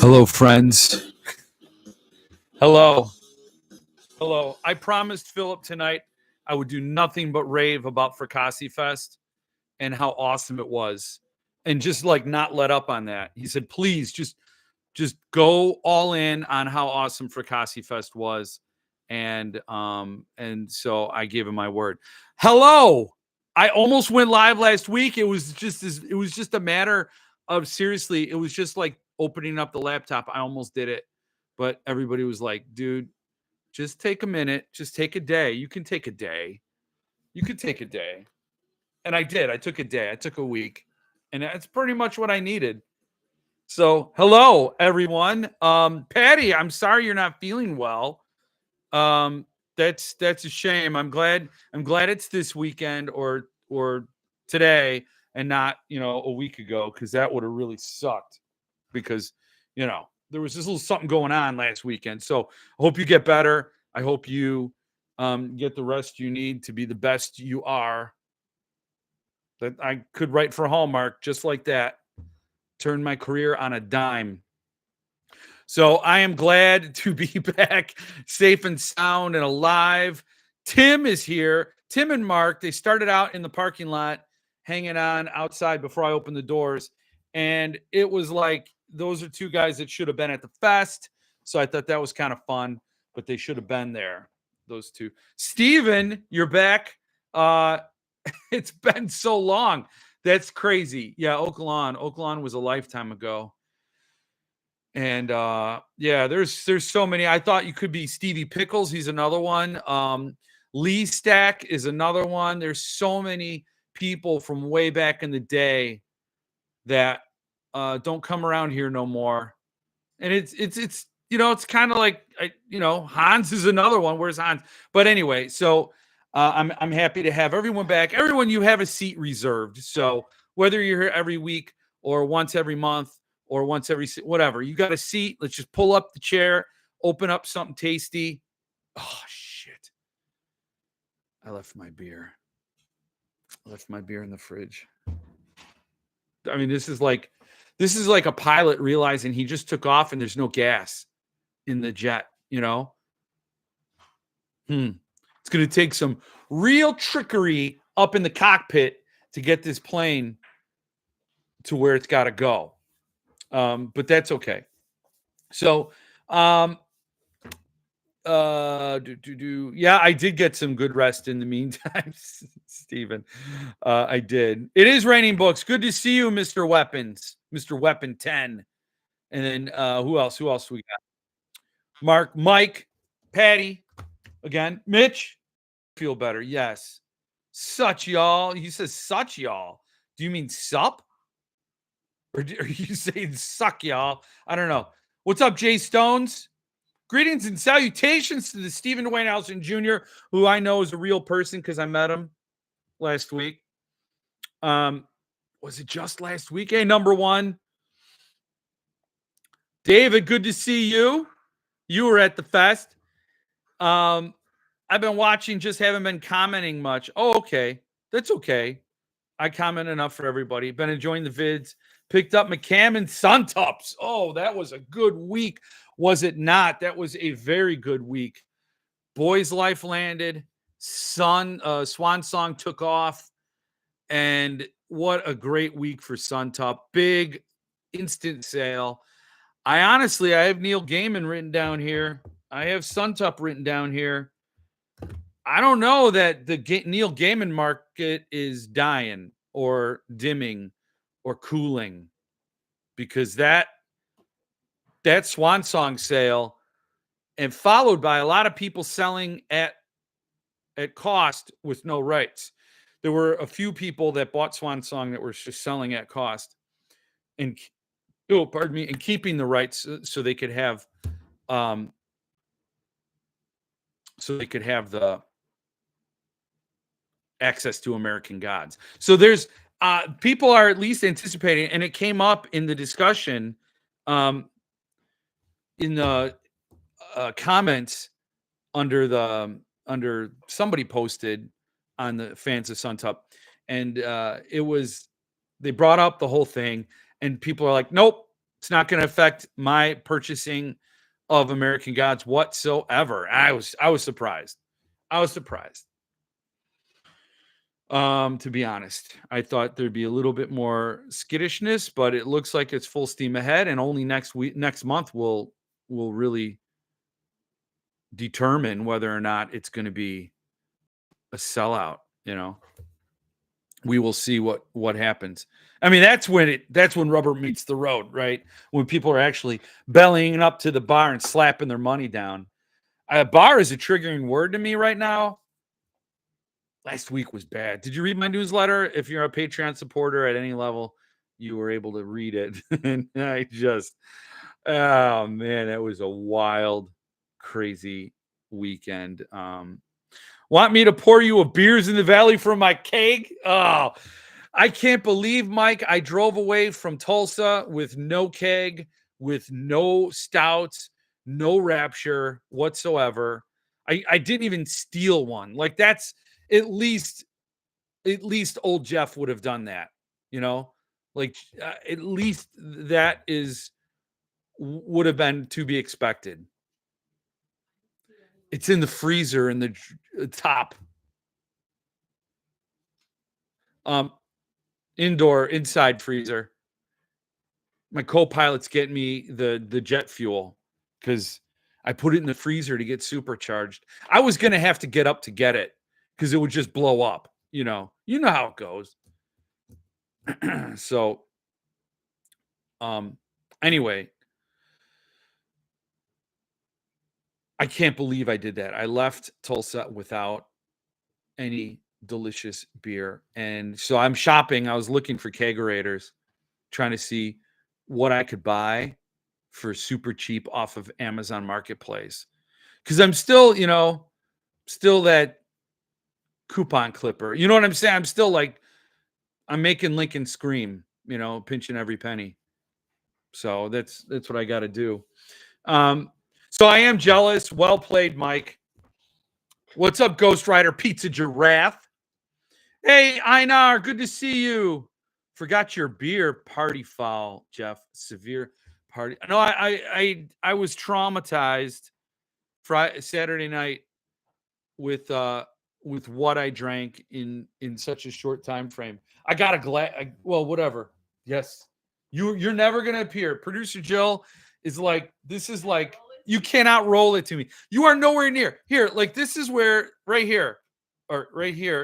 Hello, friends. Hello. Hello. I promised Philip tonight I would do nothing but rave about Fracassi Fest and how awesome it was. And just like not let up on that. He said, please just go all in on how awesome Fracassi Fest was. And so I gave him my word. Hello. I almost went live last week. It was just a matter of seriously, it was just like opening up the laptop. I almost did it. But everybody was like, dude, just take a minute, just take a day. You can take a day. You could take a day. And I did. I took a day. I took a week. And that's pretty much what I needed. So, hello everyone. Patty, I'm sorry you're not feeling well. Um, that's a shame. I'm glad it's this weekend or today and not, a week ago, because that would have really sucked because, there was this little something going on last weekend. So I hope you get better. I hope you get the rest you need to be the best you are. That I could write for Hallmark just like that. Turn my career on a dime. So I am glad to be back, safe and sound and alive. Tim is here. Tim and Mark, they started out in the parking lot, hanging on outside before I opened the doors. And it was like, those are two guys that should have been at the fest. So I thought that was kind of fun, but they should have been there, those two. Steven, you're back. It's been so long. That's crazy. Yeah, Oaklawn was a lifetime ago. And yeah, there's so many. I thought you could be Stevie Pickles. He's another one. Lee Stack is another one. There's so many people from way back in the day that don't come around here no more. And it's kind of like Hans is another one. Where's Hans? But anyway, so I'm happy to have everyone back. Everyone, you have a seat reserved. So whether you're here every week or once every month or once every whatever, you got a seat. Let's just pull up the chair, open up something tasty. Oh shit! I left my beer. I left my beer in the fridge. I mean, this is like a pilot realizing he just took off and there's no gas in the jet. It's going to take some real trickery up in the cockpit to get this plane to where it's got to go. But that's okay. So, yeah, I did get some good rest in the meantime, Stephen. I did. It is raining books. Good to see you, Mr. Weapons, Mr. Weapon 10. And then who else? Who else we got? Mark, Mike, Patty, again, Mitch. Feel better. Yes. Such y'all. He says such y'all. Do you mean sup? Or are you saying suck y'all? I don't know. What's up, Jay Stones? Greetings and salutations to the Stephen Dwayne Allison Jr., who I know is a real person because I met him last week. Was it just last week? Hey, number one. David, good to see you. You were at the fest. I've been watching, just haven't been commenting much. Oh, okay. That's okay. I comment enough for everybody. Been enjoying the vids. Picked up McCam and Suntups. Oh, that was a good week. Was it not? That was a very good week. Boys Life landed. Swan Song took off. And what a great week for Suntup. Big instant sale. I have Neil Gaiman written down here. I have Suntup written down here. I don't know that the Neil Gaiman market is dying or dimming or cooling, because that Swan Song sale, and followed by a lot of people selling at cost with no rights. There were a few people that bought Swan Song that were just selling at cost and keeping the rights so they could have the access to American Gods. So there's people are at least anticipating, and it came up in the discussion in the comments under somebody posted on the fans of Suntup, and they brought up the whole thing, and people are like, nope, It's not going to affect my purchasing of American Gods whatsoever. I was surprised. I was surprised. To be honest, I thought there'd be a little bit more skittishness, but it looks like it's full steam ahead, and only next month will really determine whether or not it's going to be a sellout. We will see what happens. I mean, that's when rubber meets the road, right? When people are actually bellying up to the bar and slapping their money down. Bar is a triggering word to me right now. Last week was bad. Did you read my newsletter? If you're a Patreon supporter at any level, you were able to read it. And oh man, that was a wild, crazy weekend. Want me to pour you a beers in the valley from my keg? Oh, I can't believe, Mike, I drove away from Tulsa with no keg, with no stouts, no Rapture whatsoever. I didn't even steal one. Like, that's at least old Jeff would have done that, like at least that would have been to be expected. It's in the freezer in the top. Inside freezer. My co-pilot's getting me the jet fuel because I put it in the freezer to get supercharged. I was going to have to get up to get it because it would just blow up. You know how it goes. So, anyway, I can't believe I did that. I left Tulsa without any delicious beer. And so I'm shopping. I was looking for kegerators, trying to see what I could buy for super cheap off of Amazon Marketplace. Because I'm still, still that coupon clipper. You know what I'm saying? I'm still like, I'm making Lincoln scream, pinching every penny. So that's what I got to do. So I am jealous. Well played, Mike. What's up, Ghost Rider Pizza Giraffe? Hey, Einar, good to see you. Forgot your beer party foul, Jeff. Severe party. No, I was traumatized Saturday night with what I drank in such a short time frame. I got a glass. Well, whatever. Yes, you're never gonna appear. Producer Jill is like, this is like, you cannot roll it to me. You are nowhere near here. Like, this is where right here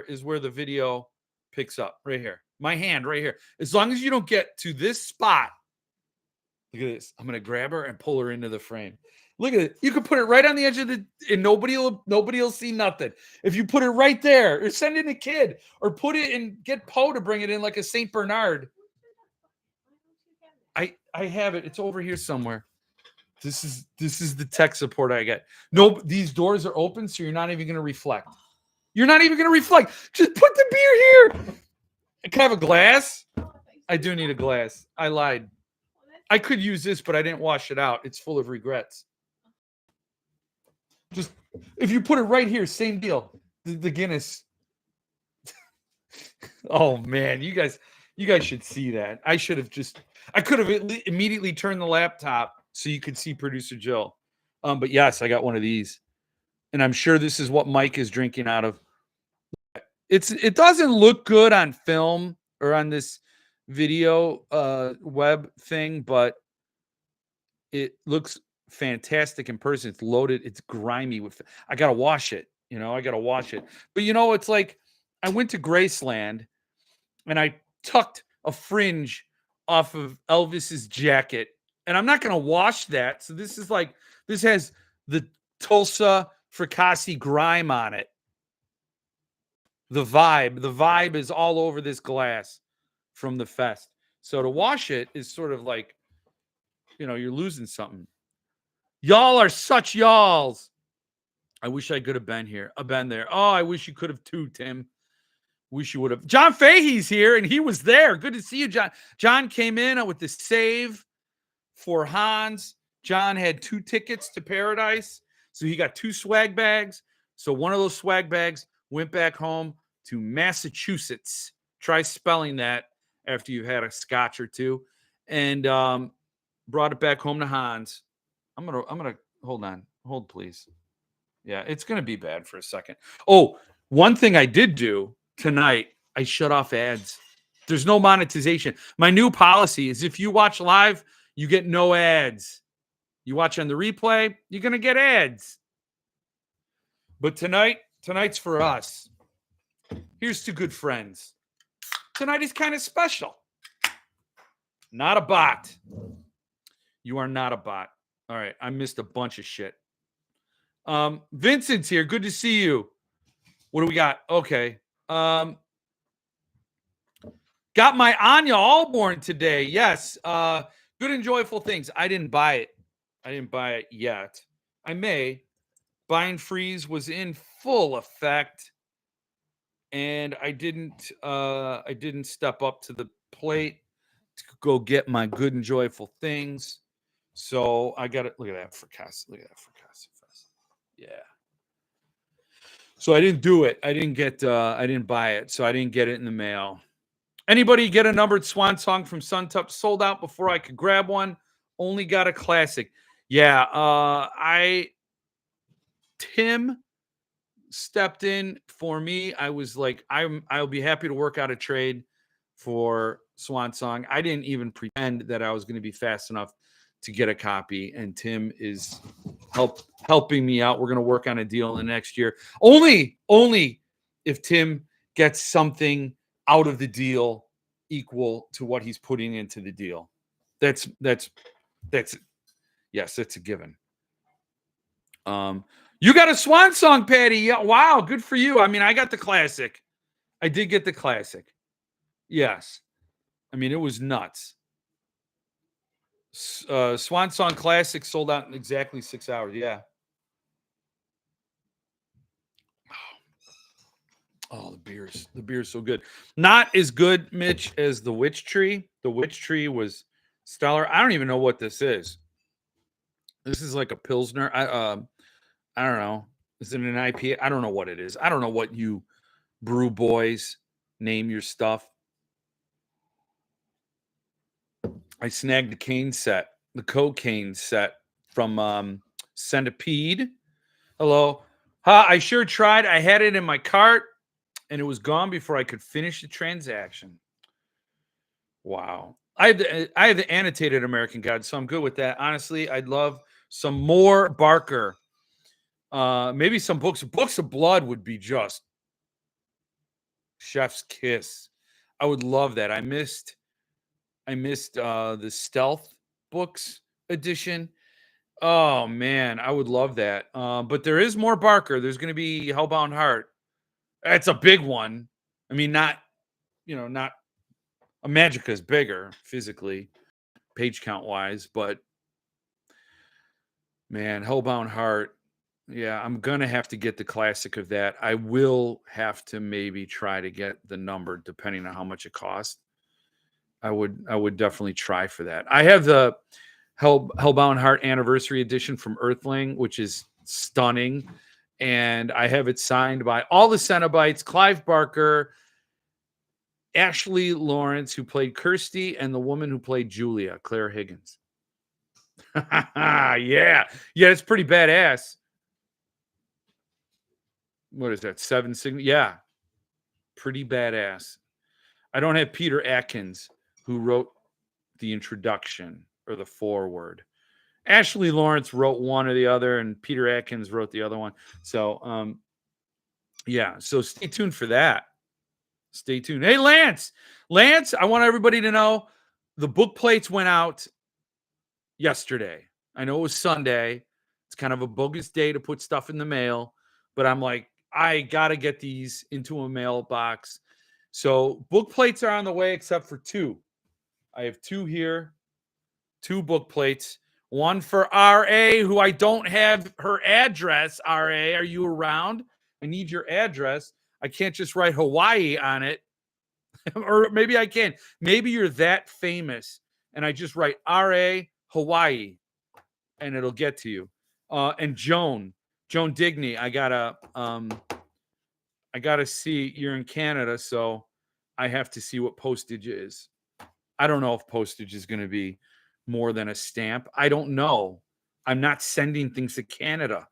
is where the video picks up. Right here, my hand right here. As long as you don't get to this spot, look at this. I'm gonna grab her and pull her into the frame. Look at it. You can put it right on the edge of and nobody will see nothing. If you put it right there, or send in a kid, or put it and get Poe to bring it in like a Saint Bernard. I have it. It's over here somewhere. This is the tech support I get. No, these doors are open, so you're not even going to reflect. You're not even going to reflect. Just put the beer here. Can I have a glass? I do need a glass. I lied. I could use this, but I didn't wash it out. It's full of regrets. Just if you put it right here, same deal. The Guinness. Oh man, you guys should see that. I could have immediately turned the laptop so you could see producer Jill. But yes, I got one of these, and I'm sure this is what Mike is drinking out of. It doesn't look good on film or on this video web thing, but it looks fantastic in person. It's loaded. It's grimy I gotta wash it. I gotta wash it. But it's like I went to Graceland and I tucked a fringe off of Elvis's jacket, and I'm not gonna wash that. So this has the Tulsa Fracassi grime on it. The vibe is all over this glass from the fest. So to wash it is sort of like, you're losing something. Y'all are such y'alls. I wish I could have been here. I've been there. Oh, I wish you could have too, Tim. Wish you would have. John Fahey's here, and he was there. Good to see you, John. John came in with the save for Hans. John had 2 tickets to Paradise, so he got 2 swag bags. So one of those swag bags went back home to Massachusetts. Try spelling that after you've had a scotch or two. And brought it back home to Hans. I'm gonna hold on. Hold, please. Yeah, it's gonna be bad for a second. Oh, one thing I did do tonight, I shut off ads. There's no monetization. My new policy is if you watch live, you get no ads. You watch on the replay, you're gonna get ads. But tonight's for us. Here's to good friends. Tonight is kind of special. Not a bot. You are not a bot. All right, I missed a bunch of shit. Vincent's here. Good to see you. What do we got? Okay. Got my Anya Allborn today. Yes. Good and joyful things. I didn't buy it. I didn't buy it yet. I may. Bind freeze was in full effect, and I didn't step up to the plate to go get my good and joyful things. So I got it. Look at that Fracassi. Look at that Fracassi Fest. Yeah. So I didn't do it. I didn't buy it. So I didn't get it in the mail. Anybody get a numbered swan song from Suntup? Sold out before I could grab one. Only got a classic. Yeah. Tim stepped in for me. I was like, I'll be happy to work out a trade for Swan Song. I didn't even pretend that I was going to be fast enough to get a copy, and Tim is helping me out. We're going to work on a deal in the next year. Only if Tim gets something out of the deal equal to what he's putting into the deal. That's yes, it's a given. You got a Swan Song, Patty. Yeah, wow, good for you. I mean, I got the classic. I did get the classic. Yes. I mean, it was nuts. Swan Song Classic sold out in exactly 6 hours. Yeah. Oh, the beer's so good. Not as good, Mitch, as the Witch Tree. The Witch Tree was stellar. I don't even know what this is. This is like a Pilsner. I don't know. Is it an IPA? I don't know what it is. I don't know what you brew boys name your stuff. I snagged the cocaine set from Centipede. Hello. I sure tried. I had it in my cart, and it was gone before I could finish the transaction. Wow. I have the annotated American Gods, so I'm good with that. Honestly, I'd love some more Barker. Maybe some books. Books of Blood would be just chef's kiss. I would love that. I missed the Stealth Books edition. Oh man, I would love that. But there is more Barker. There's going to be Hellbound Heart. That's a big one. I mean, not a Magica is bigger physically, page count wise, but man, Hellbound Heart. Yeah, I'm gonna have to get the classic of that. I will have to maybe try to get the number depending on how much it costs. I would definitely try for that. I have the Hellbound Heart Anniversary Edition from Earthling, which is stunning, and I have it signed by all the Cenobites, Clive Barker, Ashley Lawrence, who played Kirsty, and the woman who played Julia, Claire Higgins. Yeah, it's pretty badass. What is that? 7 sign? Yeah, pretty badass. I don't have Peter Atkins, who wrote the introduction or the foreword. Ashley Lawrence wrote one or the other, and Peter Atkins wrote the other one. So, yeah. So stay tuned for that. Stay tuned. Hey, Lance, I want everybody to know the book plates went out yesterday. I know it was Sunday. It's kind of a bogus day to put stuff in the mail, but I'm like, I got to get these into a mailbox. So book plates are on the way, except for 2. I have 2 here, 2 book plates. One for RA, who I don't have her address. RA, are you around? I need your address. I can't just write Hawaii on it. Or maybe I can. Maybe you're that famous, and I just write RA Hawaii, and it'll get to you. And Joan Digney, I gotta see. You're in Canada, so I have to see what postage is. I don't know if postage is going to be more than a stamp. I don't know. I'm not sending things to Canada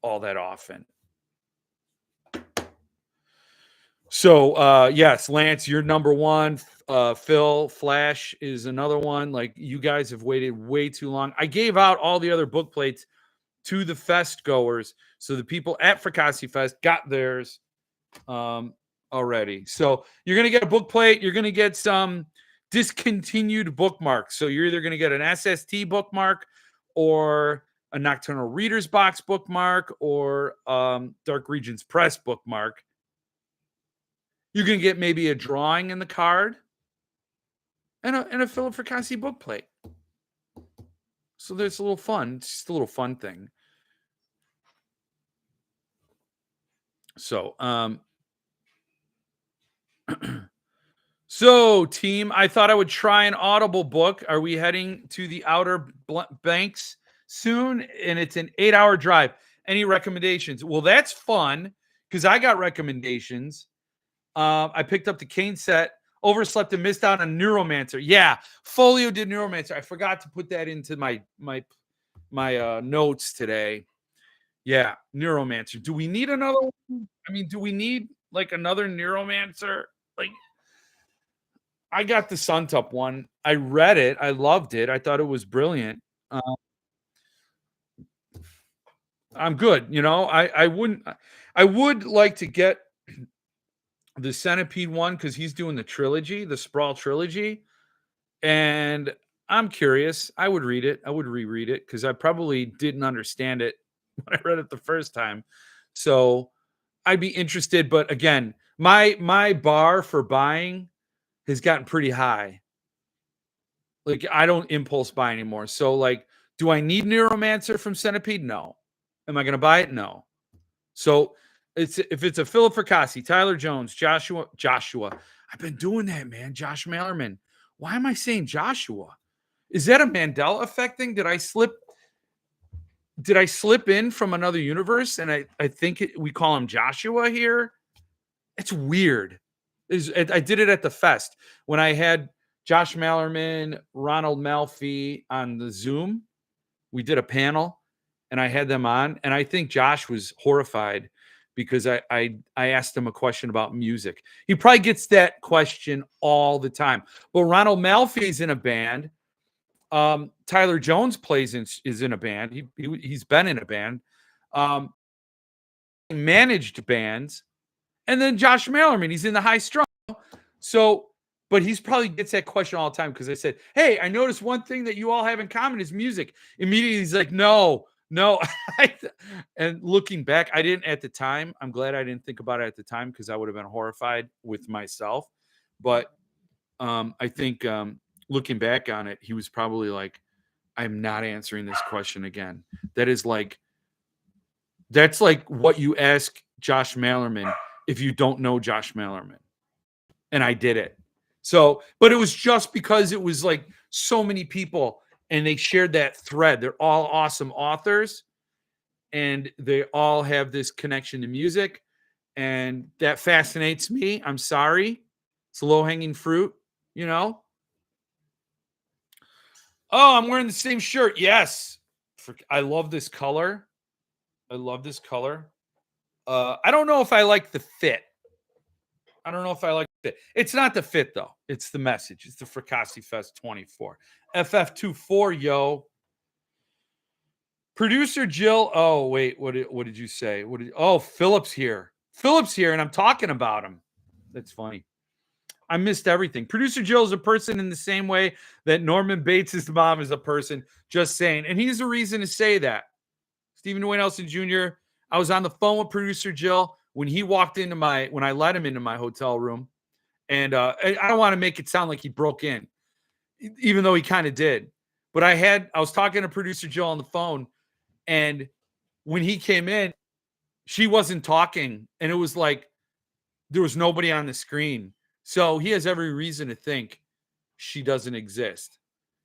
all that often. So yes, Lance, you're number one. Phil Flash is another one. Like, you guys have waited way too long. I gave out all the other book plates to the fest goers, so the people at Fracassi Fest got theirs already. So you're gonna get a book plate. You're gonna get some discontinued bookmarks. So you're either gonna get an SST bookmark, or a Nocturnal Readers Box bookmark, or Dark Regions Press bookmark. You can get maybe a drawing in the card, and a Philip Fracassi book plate. So there's a little fun. It's just a little fun thing. So so team, I thought I would try an Audible book. Are we heading to the Outer Banks soon? And it's an 8-hour drive. Any recommendations? Well, that's fun, because I got recommendations. I picked up the Kane set, overslept and missed out on Neuromancer. Yeah, Folio did Neuromancer. I forgot to put that into my notes today. Yeah, Neuromancer. Do we need another one? I mean, do we need like another Neuromancer? Like, I got the Suntup one. I read it. I loved it. I thought it was brilliant. I'm good. You know, I would like to get the Centipede one, because he's doing the trilogy, the Sprawl trilogy. And I'm curious. I would read it. I would reread it, because I probably didn't understand it when I read it the first time. So I'd be interested. But again, my bar for buying has gotten pretty high. Like, I don't impulse buy anymore. So, like, do I need Neuromancer from Centipede? No. Am I going to buy it? No. So if it's a Philip Fracassi, Tyler Jones, Joshua. I've been doing that, man. Josh Mallerman. Why am I saying Joshua? Is that a Mandela effect thing? Did I slip in from another universe? And I think we call him Joshua here. It's weird. I did it at the fest when I had Josh Mallerman, Ronald Malfi on the Zoom. We did a panel, and I had them on, and I think Josh was horrified, because I asked him a question about music. He probably gets that question all the time. But Ronald Malfi's in a band. Tyler Jones is in a band. He's been in a band. Managed bands. And then Josh Mallerman, he's in the high strung. So, but he's probably gets that question all the time, because I said, hey, I noticed one thing that you all have in common is music. Immediately he's like, no. And looking back, I didn't at the time. I'm glad I didn't think about it at the time, because I would have been horrified with myself. But I think looking back on it, he was probably like, I'm not answering this question again. That's like what you ask Josh Mallerman if you don't know Josh Mallerman. And I did it. So, but it was just because it was like so many people, and they shared that thread. They're all awesome authors, and they all have this connection to music, and that fascinates me. I'm sorry. It's low-hanging fruit, you know? Oh, I'm wearing the same shirt. Yes. I love this color. I don't know if I like the fit. It's not the fit, though. It's the message. It's the Fracassi Fest 24. FF24, yo. Producer Jill. Oh, wait. What did you say? Philip's here. And I'm talking about him. That's funny. I missed everything. Producer Jill is a person in the same way that Norman Bates' mom is a person. Just saying. And he's the reason to say that. Stephen Dwayne Nelson Jr. I was on the phone with producer Jill when he walked into when I let him into my hotel room. And I don't want to make it sound like he broke in, even though he kind of did. But I was talking to producer Jill on the phone, and when he came in, she wasn't talking, and it was like there was nobody on the screen. So he has every reason to think she doesn't exist.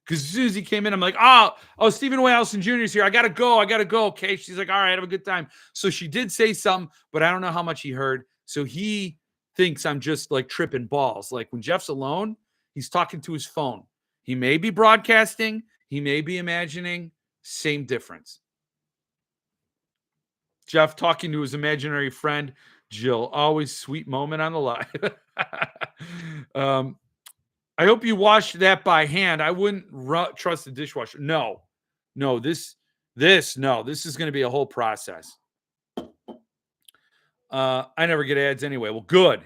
Because as soon as he came in, I'm like, oh, Stephen Dwayne Nelson Jr. is here. I gotta go. Okay. She's like, all right, have a good time. So she did say something, but I don't know how much he heard. So he thinks I'm just like tripping balls. Like when Jeff's alone, he's talking to his phone. He may be broadcasting. He may be imagining, same difference. Jeff talking to his imaginary friend, Jill. Always sweet moment on the live. I hope you washed that by hand. I wouldn't trust the dishwasher. No, this is going to be a whole process. I never get ads anyway. Well, good.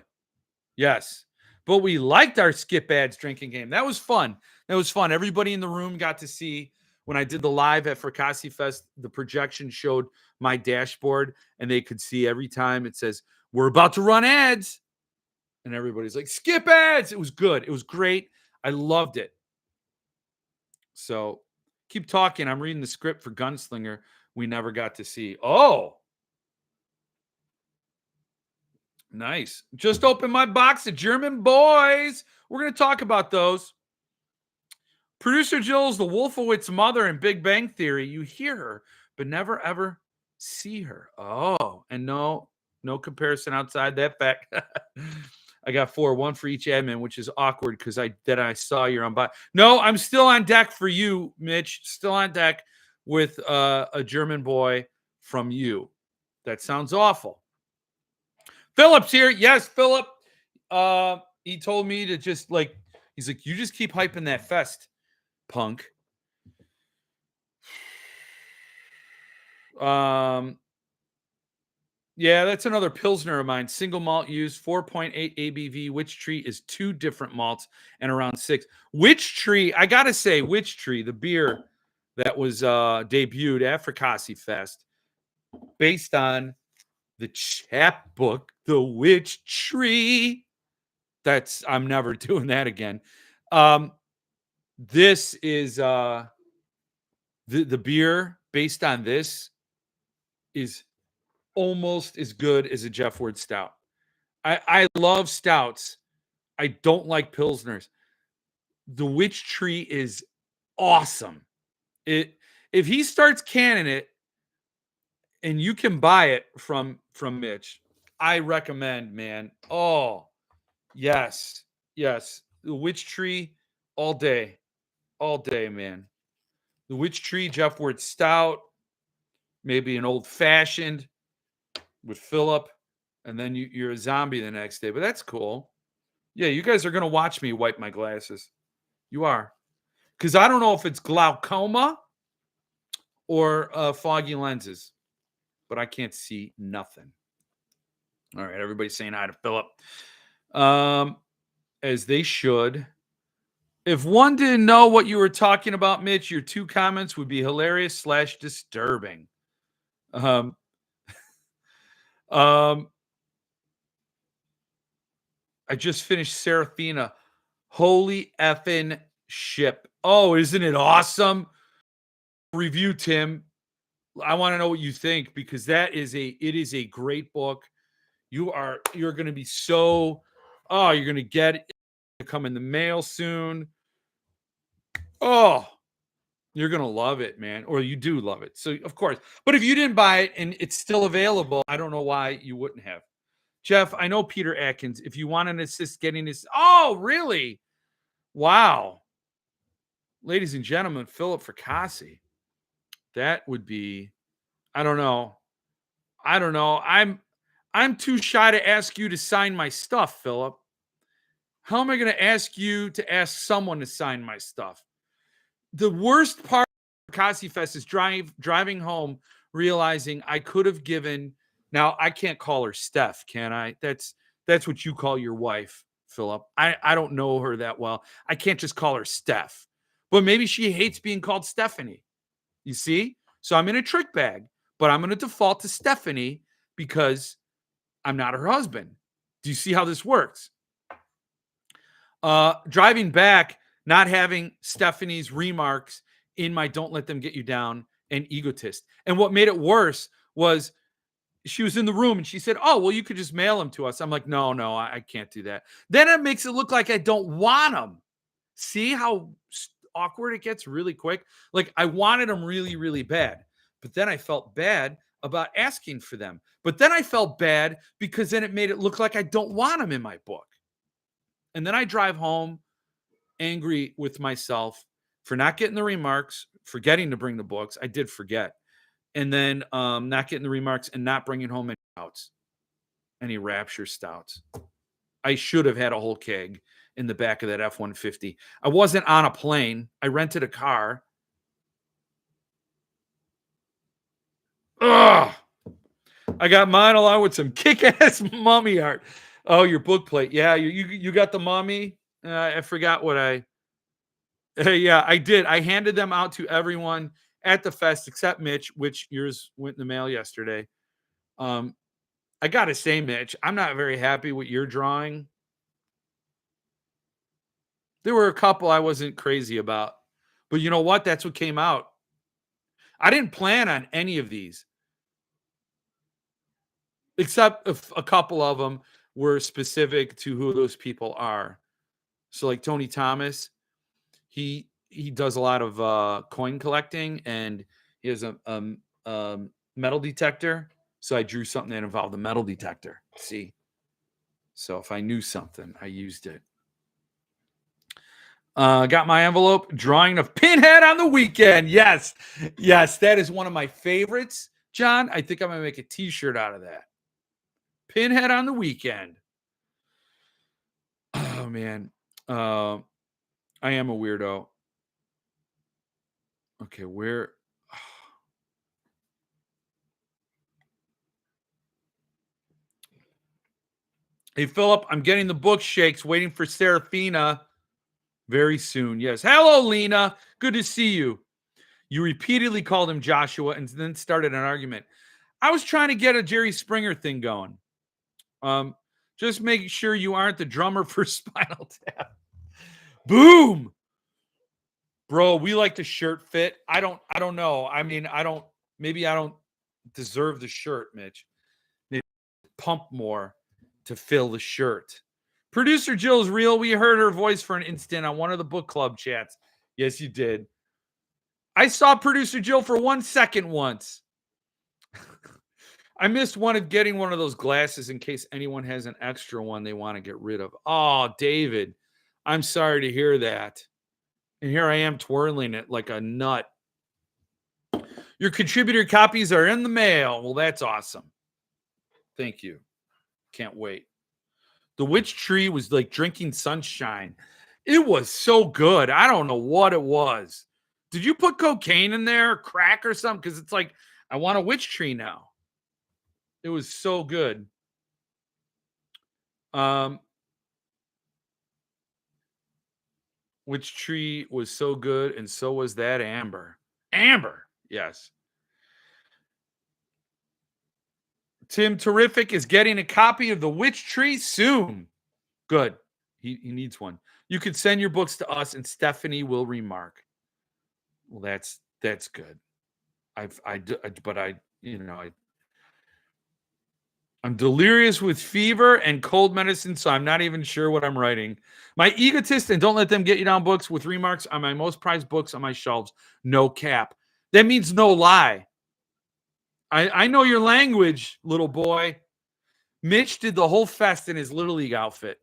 Yes. But we liked our skip ads drinking game. That was fun. Everybody in the room got to see when I did the live at Fracassi Fest, the projection showed my dashboard and they could see every time it says, we're about to run ads. And everybody's like, skip ads. It was good. It was great. I loved it. So keep talking. I'm reading the script for Gunslinger. We never got to see. Oh, nice. Just opened my box of German boys. We're going to talk about those. Producer Jill's the Wolfowitz mother in Big Bang Theory. You hear her, but never ever see her. Oh, and no comparison outside that fact. I got 4, 1 for each admin, which is awkward because I saw you're on by. No, I'm still on deck for you, Mitch. Still on deck with a German boy from you. That sounds awful. Philip's here. Yes, Philip. He told me to just he's like, you just keep hyping that fest, punk. Yeah, that's another Pilsner of mine. Single malt use, 4.8 ABV. Witch Tree is 2 different malts and around 6. Witch Tree, I got to say, Witch Tree, the beer that was debuted at Fracassi Fest, based on the chapbook, The Witch Tree. I'm never doing that again. This is the beer based on this is almost as good as a Jeff Ward stout. I love stouts. I don't like Pilsners. The Witch Tree is awesome. If he starts canning it and you can buy it from Mitch, I recommend, man. Oh, yes. The Witch Tree all day, man. The Witch Tree, Jeff Ward stout, maybe an old fashioned with Philip, and then you're a zombie the next day. But that's cool. Yeah, you guys are going to watch me wipe my glasses. You are. Because I don't know if it's glaucoma or foggy lenses, but I can't see nothing. All right, everybody's saying hi to Philip. As they should. If one didn't know what you were talking about, Mitch, your 2 comments would be hilarious / disturbing. I just finished Seraphina. Holy effing ship. Oh, isn't it awesome? Review, Tim. I want to know what you think because it is a great book. You're going to be you're going to get it to come in the mail soon. Oh, you're going to love it, man. Or you do love it. So, of course. But if you didn't buy it and it's still available, I don't know why you wouldn't have. Jeff, I know Peter Atkins. If you want an assist getting this. Oh, really? Wow. Ladies and gentlemen, Philip Fracassi. That would be, I don't know. I'm too shy to ask you to sign my stuff, Philip. How am I going to ask you to ask someone to sign my stuff? The worst part of Fracassi Fest is driving home, realizing I could have given. Now I can't call her Steph, can I? That's what you call your wife, Philip. I don't know her that well. I can't just call her Steph. But maybe she hates being called Stephanie. You see? So I'm in a trick bag, but I'm going to default to Stephanie because I'm not her husband. Do you see how this works? Driving back, not having Stephanie's remarks in my "Don't Let Them Get You Down" and "Egotist." And what made it worse was she was in the room and she said, "Oh, well, you could just mail them to us." I'm like, no, I can't do that. Then it makes it look like I don't want them. See how awkward it gets really quick? Like I wanted them really, really bad, but then I felt bad about asking for them. But then I felt bad because then it made it look like I don't want them in my book. And then I drive home angry with myself, for not getting the remarks, forgetting to bring the books. I did forget. And then not getting the remarks and not bringing home any stouts, any Rapture stouts. I should have had a whole keg in the back of that F-150. I wasn't on a plane. I rented a car. Ugh. I got mine along with some kick-ass mummy art. Oh, your book plate. Yeah, you got the mummy. I forgot what I. Yeah, I did. I handed them out to everyone at the fest except Mitch, which yours went in the mail yesterday. I gotta say, Mitch, I'm not very happy with your drawing. There were a couple I wasn't crazy about, but you know what? That's what came out. I didn't plan on any of these, except if a couple of them were specific to who those people are. So, like Tony Thomas, he does a lot of coin collecting, and he has a metal detector. So I drew something that involved a metal detector. See, so if I knew something, I used it. Got my envelope, drawing of Pinhead on the weekend. Yes, that is one of my favorites, John. I think I'm gonna make a T-shirt out of that. Pinhead on the weekend. Oh man, I am a weirdo. Okay, where? Hey, Philip, I'm getting the book shakes, waiting for Serafina very soon. Yes. Hello, Lena. Good to see you. You repeatedly called him Joshua and then started an argument. I was trying to get a Jerry Springer thing going. Just make sure you aren't the drummer for Spinal Tap. Boom. Bro, we like the shirt fit. I don't know. I mean, maybe I don't deserve the shirt, Mitch. Maybe pump more to fill the shirt. Producer Jill's real. We heard her voice for an instant on one of the book club chats. Yes, you did. I saw producer Jill for 1 second once. I missed one of getting one of those glasses in case anyone has an extra one they want to get rid of. Oh, David, I'm sorry to hear that. And here I am twirling it like a nut. Your contributor copies are in the mail. Well, that's awesome. Thank you. Can't wait. The witch tree was like drinking sunshine. It was so good. I don't know what it was. Did you put cocaine in there, crack or something? Because it's like, I want a witch tree now. It was so good. Witch tree was so good, and so was that amber. Amber, yes. Tim Terrific is getting a copy of The Witch Tree soon. Good. He needs one. You could send your books to us, and Stephanie will remark. Well, that's good. I'm delirious with fever and cold medicine, so I'm not even sure what I'm writing. My egotist and don't let them get you down books with remarks on my most prized books on my shelves. No cap. That means no lie. I know your language, little boy. Mitch did the whole fest in his Little League outfit.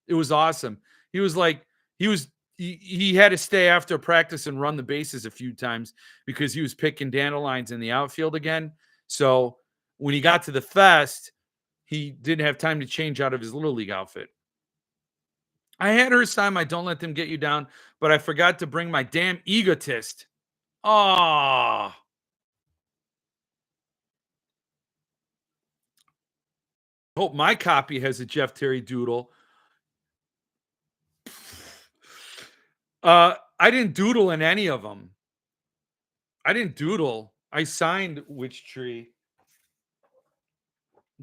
It was awesome. He was like, he had to stay after practice and run the bases a few times because he was picking dandelions in the outfield again. So when he got to the fest, he didn't have time to change out of his Little League outfit. I had her sign my Don't Let Them Get You Down, but I forgot to bring my damn egotist. Oh. Hope my copy has a Jeff Terry doodle. I didn't doodle in any of them. I didn't doodle. I signed Witch Tree.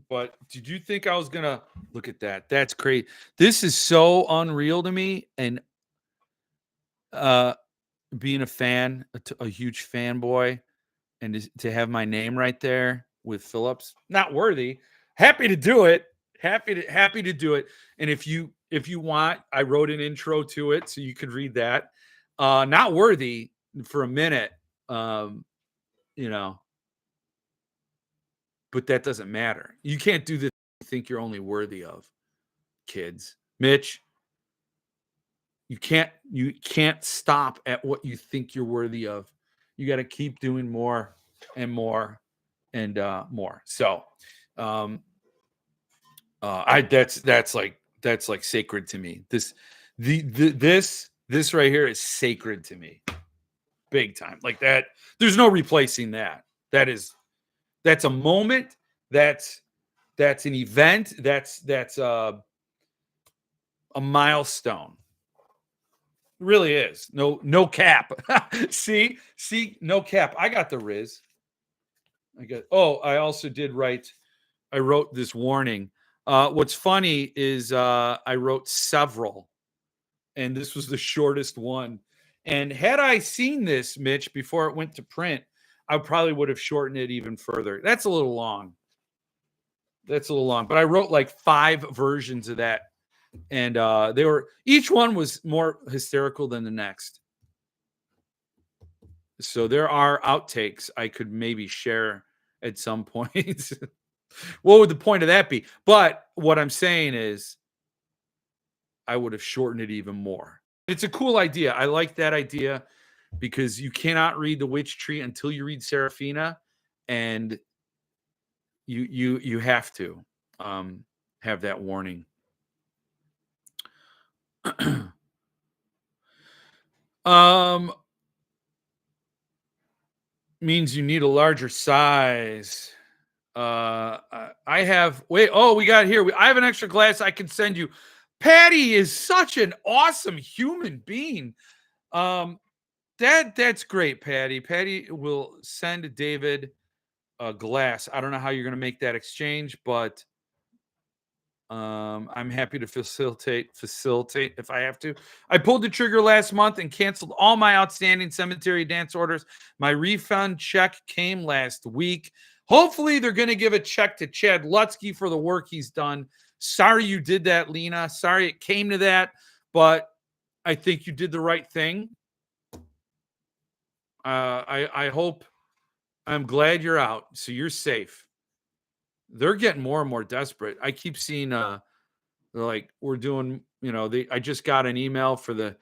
But did you think I was going to look at that? That's great. This is so unreal to me. And being a fan, a huge fanboy, and to have my name right there with Phillips, not worthy. Happy to do it. Happy to do it. And if you want, I wrote an intro to it so you could read that. Not worthy for a minute. You know, but that doesn't matter. You can't do this you think you're only worthy of, kids. Mitch, You can't stop at what you think you're worthy of. You got to keep doing more and more and more. So, um, I that's like sacred to me. This right here is sacred to me, big time. Like that, there's no replacing that. That's a moment. That's an event. That's a milestone. It really is. No cap. see, no cap. I got the Riz. I also did write. I wrote this warning. What's funny is I wrote several, and this was the shortest one. And had I seen this, Mitch, before it went to print, I probably would have shortened it even further. That's a little long. But I wrote like 5 versions of that, and each one was more hysterical than the next. So there are outtakes I could maybe share at some point. What would the point of that be? But what I'm saying is I would have shortened it even more. It's a cool idea. I like that idea because you cannot read The Witch Tree until you read Serafina, and you have to have that warning. Means you need a larger size. I have we got here. I have an extra glass I can send you. Patty is such an awesome human being. That's great, Patty. Patty will send David a glass. I don't know how you're going to make that exchange, but I'm happy to facilitate if I have to. I pulled the trigger last month and canceled all my outstanding cemetery dance orders. My refund check came last week. Hopefully they're going to give a check to Chad Lutsky for the work he's done. Sorry you did that, Lena. Sorry it came to that, but I think you did the right thing. I hope, I'm glad you're out, so you're safe. They're getting more and more desperate. I keep seeing they're like, we're doing, I just got an email for the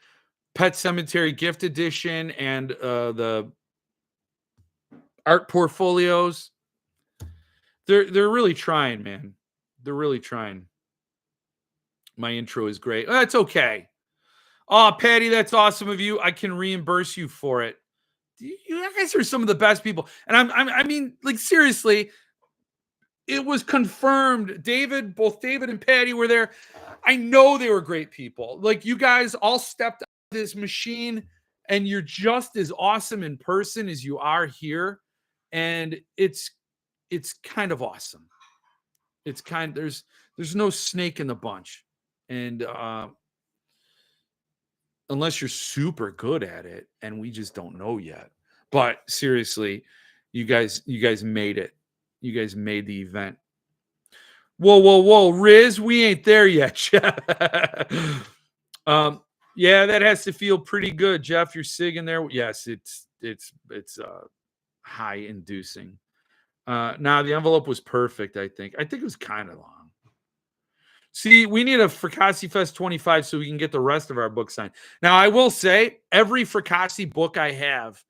Pet Cemetery gift edition and the art portfolios. They're really trying, man. They're really trying. My intro is great. That's okay. Oh, Patty, that's awesome of you. I can reimburse you for it. You guys are some of the best people. And I mean, like, seriously, it was confirmed. Both David and Patty were there. I know they were great people. Like, you guys all stepped out of this machine, and you're just as awesome in person as you are here. And it's kind of awesome. There's no snake in the bunch. And unless you're super good at it, and we just don't know yet. But seriously, you guys made it. You guys made the event. Whoa, Riz, we ain't there yet. Yeah, that has to feel pretty good, Jeff. You're sigging there. Yes, it's high inducing. Now the envelope was perfect. I think it was kind of long. See, we need a Fracassi Fest 25 so we can get the rest of our book signed. Now, I will say, every Fracassi book I have,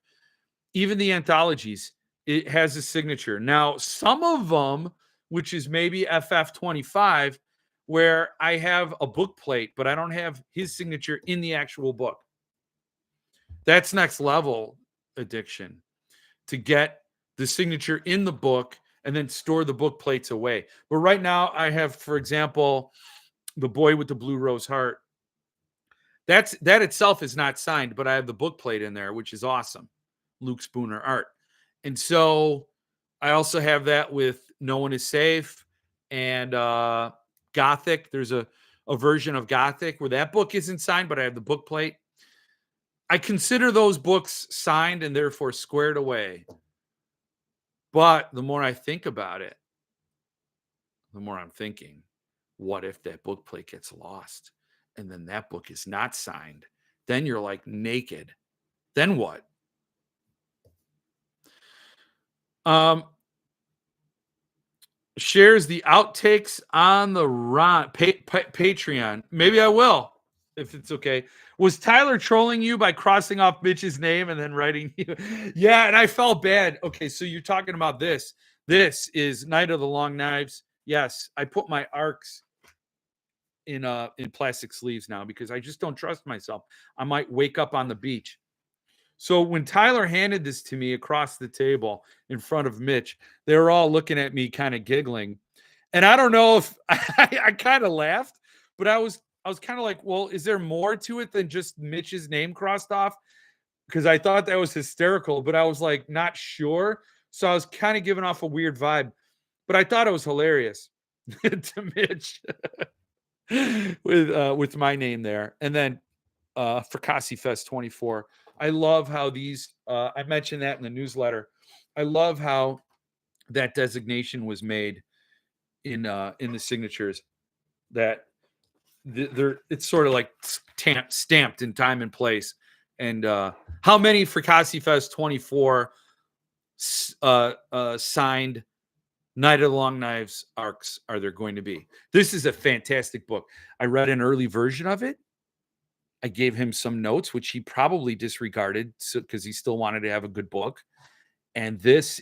even the anthologies, it has a signature. Now, some of them, which is maybe FF25, where I have a book plate, but I don't have his signature in the actual book. That's next level addiction, to get the signature in the book and then store the book plates away. But right now I have, for example, The Boy with the Blue Rose Heart. That itself is not signed, but I have the book plate in there, which is awesome. Luke Spooner art. And so I also have that with No One Is Safe and Gothic. There's a version of Gothic where that book isn't signed, but I have the book plate. I consider those books signed and therefore squared away. But the more I think about it, the more I'm thinking, what if that book plate gets lost and then that book is not signed? Then you're like naked. Then what? Shares the outtakes on the Patreon. Maybe I will. if it's okay. Was Tyler trolling you by crossing off Mitch's name and then writing you? Yeah, and I felt bad. Okay, so you're talking about this. This is Night of the Long Knives. Yes, I put my arcs in plastic sleeves now because I just don't trust myself. I might wake up on the beach. So when Tyler handed this to me across the table in front of Mitch, they were all looking at me kind of giggling. And I don't know if I kind of laughed, but I was kind of like, well, is there more to it than just Mitch's name crossed off? Because I thought that was hysterical, but I was like not sure. So I was kind of giving off a weird vibe, but I thought it was hilarious to Mitch with my name there. And then Fracassi Fest 24. I love how these I mentioned that in the newsletter. I love how that designation was made in the signatures, that they're it's sort of like stamped in time and place. And how many Fracassi Fest 24 signed Night of the Long Knives arcs are there going to be? This is a fantastic book. I read an early version of it. I gave him some notes, which he probably disregarded because he still wanted to have a good book. And that's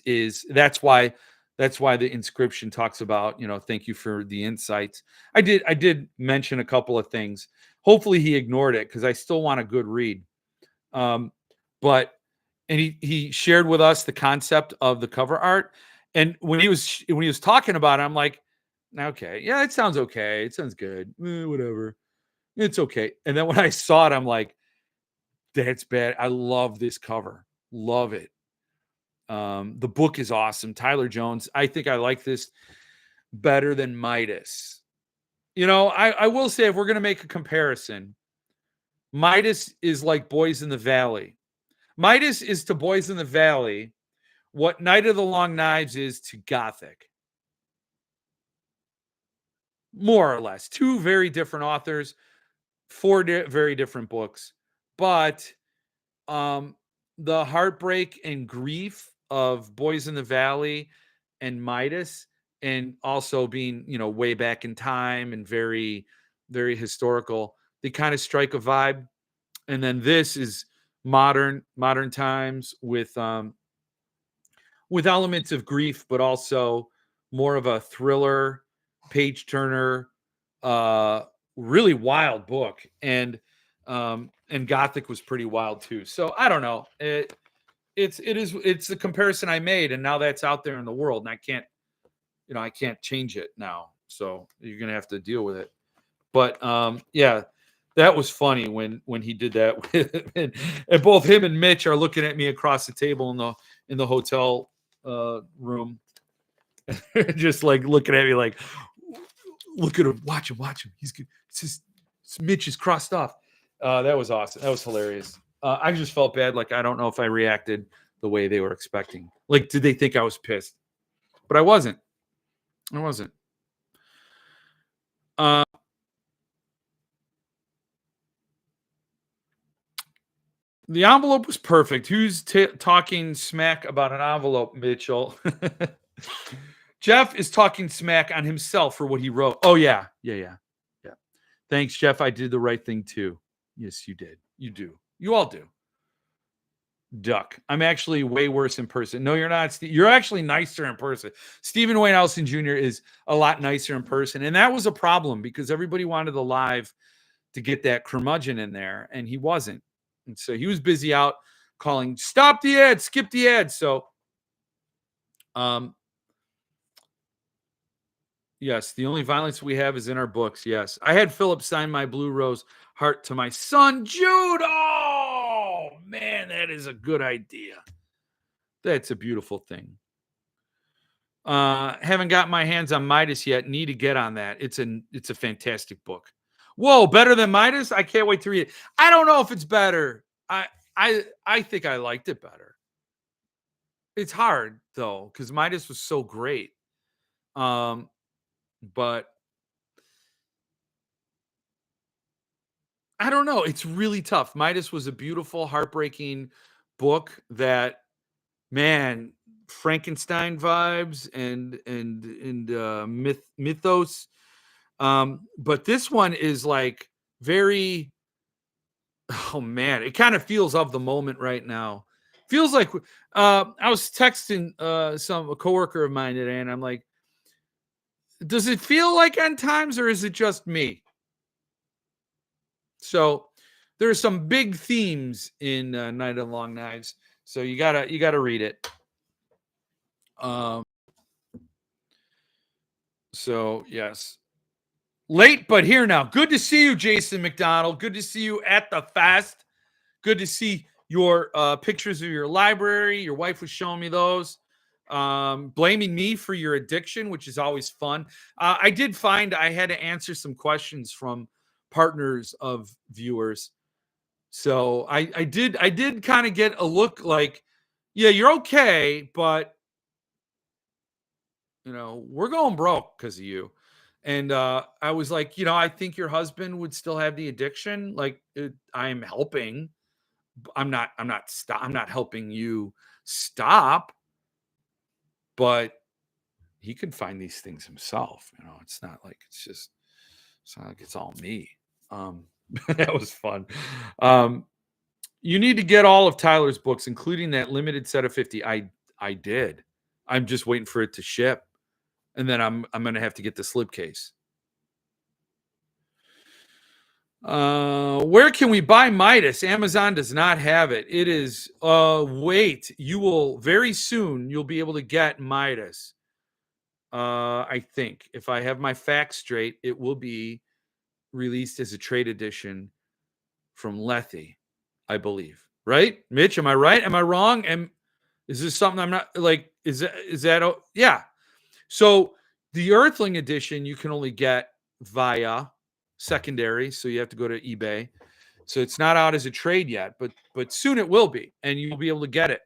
why the inscription talks about, thank you for the insights. I did mention a couple of things. Hopefully he ignored it because I still want a good read. But he shared with us the concept of the cover art. And when he was talking about it, I'm like, okay, yeah, it sounds okay. It sounds good. Whatever. It's okay. And then when I saw it, I'm like, that's bad. I love this cover. Love it. The book is awesome. Tyler Jones. I think I like this better than Midas. I will say, if we're going to make a comparison, Midas is like Boys in the Valley. Midas is to Boys in the Valley what Night of the Long Knives is to Gothic. More or less. Two very different authors, four very different books. But the heartbreak and grief of Boys in the Valley and Midas, and also being, way back in time and very, very historical, they kind of strike a vibe. And then this is modern times with elements of grief, but also more of a thriller, page turner, really wild book. And Gothic was pretty wild too. So I don't know. It's the comparison I made, and now that's out there in the world, and I can't change it now. So you're gonna have to deal with it. But yeah, that was funny when he did that. And both him and Mitch are looking at me across the table in the hotel room, just like looking at me like, look at him, watch him. He's good. Mitch is crossed off. That was awesome. That was hilarious. I just felt bad. Like, I don't know if I reacted the way they were expecting. Like, did they think I was pissed? But I wasn't. The envelope was perfect. Who's talking smack about an envelope, Mitchell? Jeff is talking smack on himself for what he wrote. Oh, yeah. Thanks, Jeff. I did the right thing, too. Yes, you did. You do. You all do. Duck. I'm actually way worse in person. No, you're not. You're actually nicer in person. Stephen Wayne Ellison Jr. is a lot nicer in person. And that was a problem because everybody wanted the live to get that curmudgeon in there, and he wasn't. And so he was busy out calling, stop the ad, skip the ad. So, yes, the only violence we have is in our books. Yes. I had Philip sign my Blue Rose heart to my son, Jude. Oh, man, that is a good idea. That's a beautiful thing. Haven't got my hands on Midas yet. Need to get on that. It's a fantastic book. Whoa, better than Midas? I can't wait to read it. I don't know if it's better. I think I liked it better. It's hard though, because Midas was so great. But I don't know. It's really tough. Midas was a beautiful, heartbreaking book that, man, Frankenstein vibes and mythos. But this one is like very Oh man, it kind of feels of the moment right now. Feels like I was texting a coworker of mine today, and I'm like, does it feel like end times, or is it just me? So there's some big themes in Night of the Long Knives. So you gotta read it. Um, so yes, late but here now. Good to see you, Jason McDonald. Good to see you at the fest. Good to see your pictures of your library. Your wife was showing me those. Blaming me for your addiction, which is always fun. I did find I had to answer some questions from partners of viewers. So I did kind of get a look like, yeah, you're okay, but we're going broke because of you. And I was like, I think your husband would still have the addiction. Like I'm helping. I'm not helping you stop, but he could find these things himself. It's not like it's not like it's all me. Um, that was fun. Um, you need to get all of Tyler's books, including that limited set of 50. I did. I'm just waiting for it to ship, and then I'm gonna have to get the slipcase. Where can we buy Midas? Amazon does not have it. It is wait, you will very soon you'll be able to get Midas. I think if I have my facts straight, it will be released as a trade edition from Lethe, I believe. Right? Mitch, am I right? Am I wrong? And is this something I'm not like is that yeah. So the Earthling edition you can only get via secondary, so you have to go to eBay. So it's not out as a trade yet, but soon it will be, and you'll be able to get it.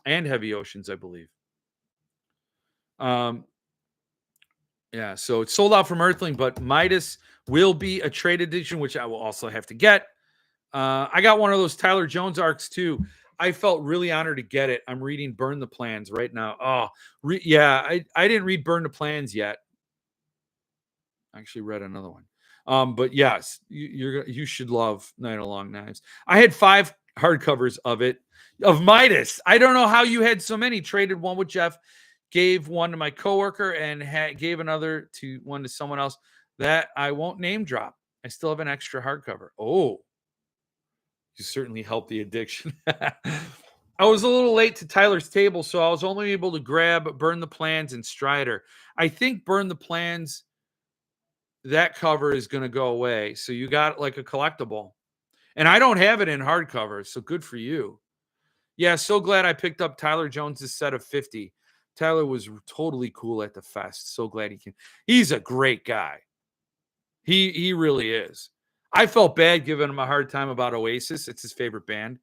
And Heavy Oceans, I believe. Um, yeah, so it's sold out from Earthling, but Midas will be a trade edition, which I will also have to get. I got one of those Tyler Jones arcs too. I felt really honored to get it. I'm reading Burn the Plans right now. Oh, yeah, I didn't read Burn the Plans yet. I actually read another one. But yes, you should love Night of Long Knives. I had 5 hardcovers of Midas. I don't know how you had so many. Traded one with Jeff, gave one to my coworker, and gave another to one to someone else that I won't name drop. I still have an extra hardcover. Oh, you certainly helped the addiction. I was a little late to Tyler's table, so I was only able to grab Burn the Plans and Strider. I think Burn the Plans, that cover is going to go away. So you got like a collectible. And I don't have it in hardcover, so good for you. Yeah, so glad I picked up Tyler Jones's set of 50. Tyler was totally cool at the fest. So glad he came. He's a great guy. He really is. I felt bad giving him a hard time about Oasis. It's his favorite band.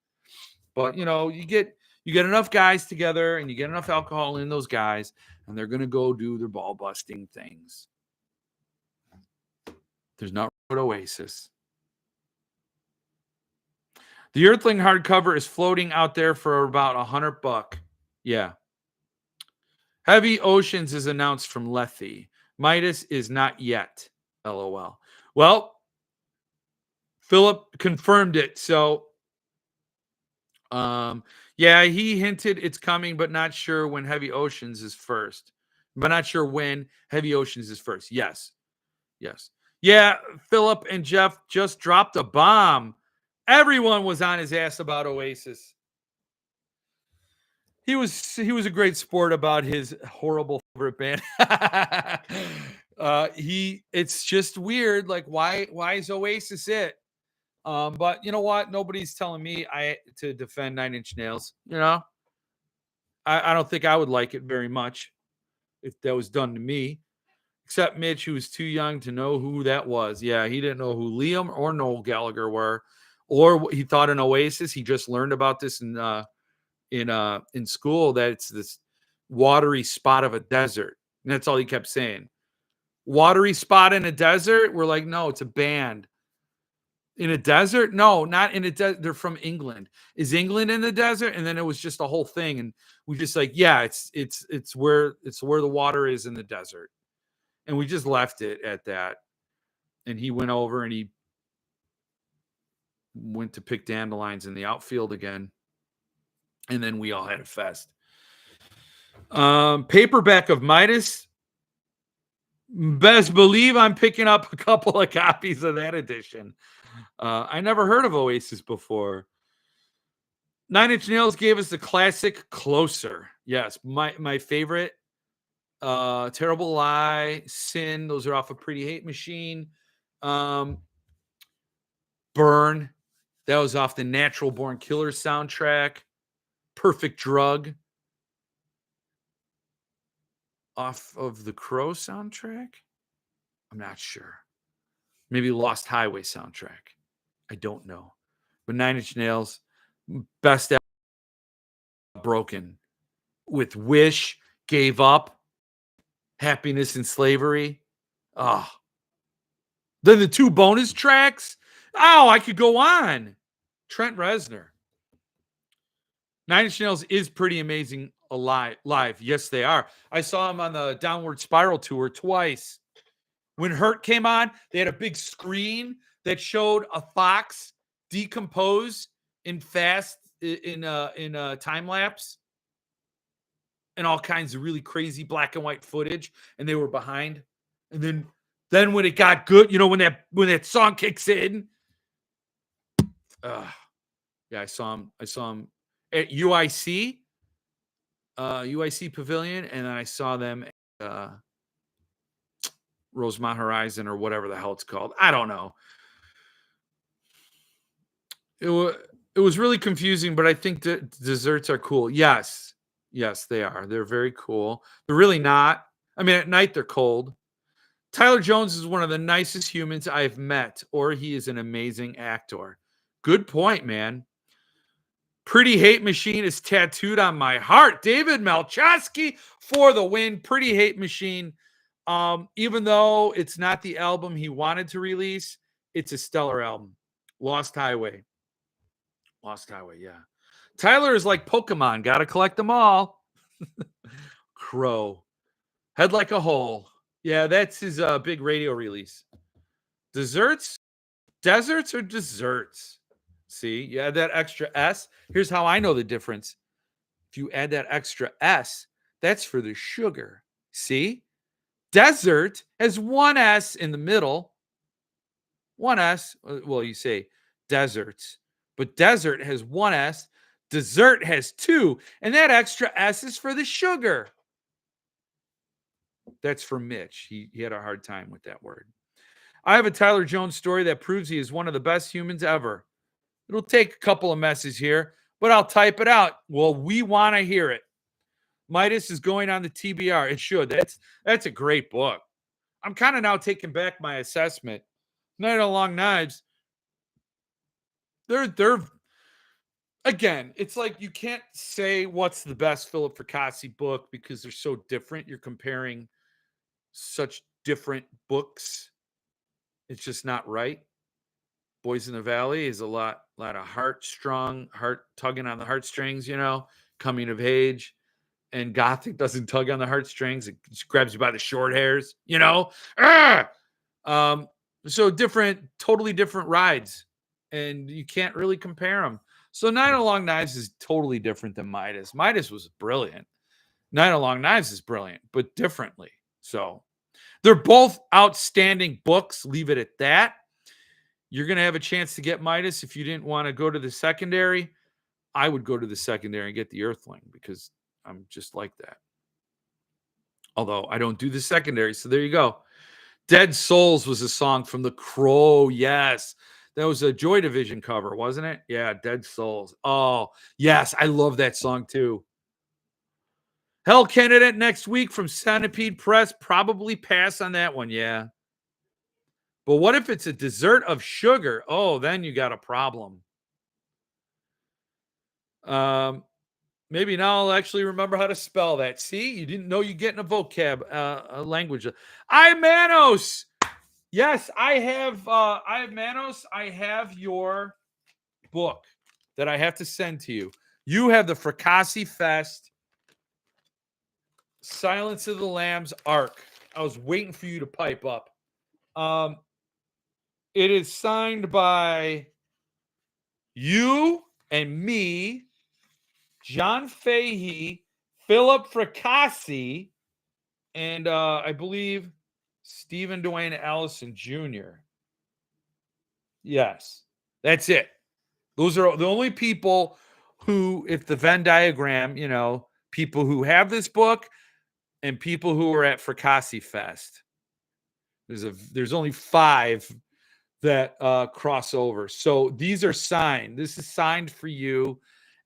But you get enough guys together and you get enough alcohol in those guys, and they're gonna go do their ball busting things. There's not Oasis. The Earthling hardcover is floating out there for about $100. Yeah. Heavy Oceans is announced from Lethe. Midas is not yet. LOL. Well, Philip confirmed it. So, yeah, he hinted it's coming, but not sure when Heavy Oceans is first. But not sure when Heavy Oceans is first. Yes. Yes. Yeah, Philip and Jeff just dropped a bomb. Everyone was on his ass about Oasis. He was a great sport about his horrible favorite band. It's just weird. Like why is Oasis it? But you know what? Nobody's telling me to defend Nine Inch Nails. I don't think I would like it very much if that was done to me. Except Mitch, who was too young to know who that was. Yeah, he didn't know who Liam or Noel Gallagher were, or he thought an Oasis. He just learned about this in school, that it's this watery spot of a desert, and that's all he kept saying. Watery spot in a desert. We're like, no, it's a band. In a desert? No, not in a desert. They're from England. Is England in the desert? And then it was just a whole thing, and we just like, yeah, it's where the water is in the desert. And we just left it at that. And he went over and went to pick dandelions in the outfield again. And then we all had a fest. Paperback of Midas. Best believe I'm picking up a couple of copies of that edition. I never heard of Oasis before. Nine Inch Nails gave us the classic Closer. Yes, my favorite. Terrible Lie, Sin. Those are off of Pretty Hate Machine. Burn. That was off the Natural Born Killers soundtrack. Perfect Drug. Off of the Crow soundtrack? I'm not sure. Maybe Lost Highway soundtrack. I don't know. But Nine Inch Nails, best album, Broken. With Wish, Gave Up, Happiness and Slavery. Oh. Then the 2 bonus tracks. Oh, I could go on. Trent Reznor. Nine Inch Nails is pretty amazing live. Yes, they are. I saw them on the Downward Spiral tour twice. When Hurt came on, they had a big screen that showed a fox decompose in time lapse, and all kinds of really crazy black and white footage, and they were behind. And then when it got good, when that song kicks in, yeah, I saw him at UIC Pavilion, and then I saw them at Rosemont Horizon or whatever the hell it's called. I don't know. It was really confusing, but I think the desserts are cool. Yes, they are. They're very cool. They're really not. I mean, at night they're cold. Tyler Jones is one of the nicest humans I've met, or he is an amazing actor. Good point, man. Pretty Hate Machine is tattooed on my heart. David Malchowski for the win. Pretty Hate Machine. Even though it's not the album he wanted to release, it's a stellar album. Lost Highway, yeah. Tyler is like Pokemon. Got to collect them all. Crow. Head Like a Hole. Yeah, that's his big radio release. Deserts or desserts? See, you add that extra S. Here's how I know the difference. If you add that extra S, that's for the sugar. See? Desert has 1 S in the middle. 1 S. Well, you say deserts, but desert has 1 S. Dessert has 2. And that extra S is for the sugar. That's for Mitch. He had a hard time with that word. I have a Tyler Jones story that proves he is one of the best humans ever. It'll take a couple of messes here, but I'll type it out. Well, we want to hear it. Midas is going on the TBR. It should. That's a great book. I'm kind of now taking back my assessment. Night of Long Knives. They're again, it's like you can't say what's the best Philip Fracassi book because they're so different. You're comparing such different books. It's just not right. Boys in the Valley is a lot of heart tugging on the heartstrings, coming of age. And Gothic doesn't tug on the heartstrings. It just grabs you by the short hairs, So totally different rides. And you can't really compare them. So Night of Long Knives is totally different than Midas. Midas was brilliant. Night of Long Knives is brilliant, but differently. So they're both outstanding books. Leave it at that. You're going to have a chance to get Midas. If you didn't want to go to the secondary, I would go to the secondary and get the Earthling because I'm just like that. Although I don't do the secondary. So there you go. Dead Souls was a song from The Crow. Yes. That was a Joy Division cover, wasn't it? Yeah, Dead Souls. Oh, yes. I love that song too. Hell Candidate next week from Centipede Press. Probably pass on that one. Yeah. But what if it's a dessert of sugar? Oh, then you got a problem. Maybe now I'll actually remember how to spell that. See, you didn't know you get in a vocab language. Manos. Yes, I have Manos. I have your book that I have to send to you. You have the Fracassi Fest Silence of the Lambs arc. I was waiting for you to pipe up. It is signed by You and me, John Fahey, Philip Fracassi, and I believe Stephen Dwayne Allison Jr. Yes, that's it. Those are the only people who, if the Venn diagram, people who have this book and people who are at Fracassi Fest. There's only 5 that cross over. So these are signed. This is signed for you.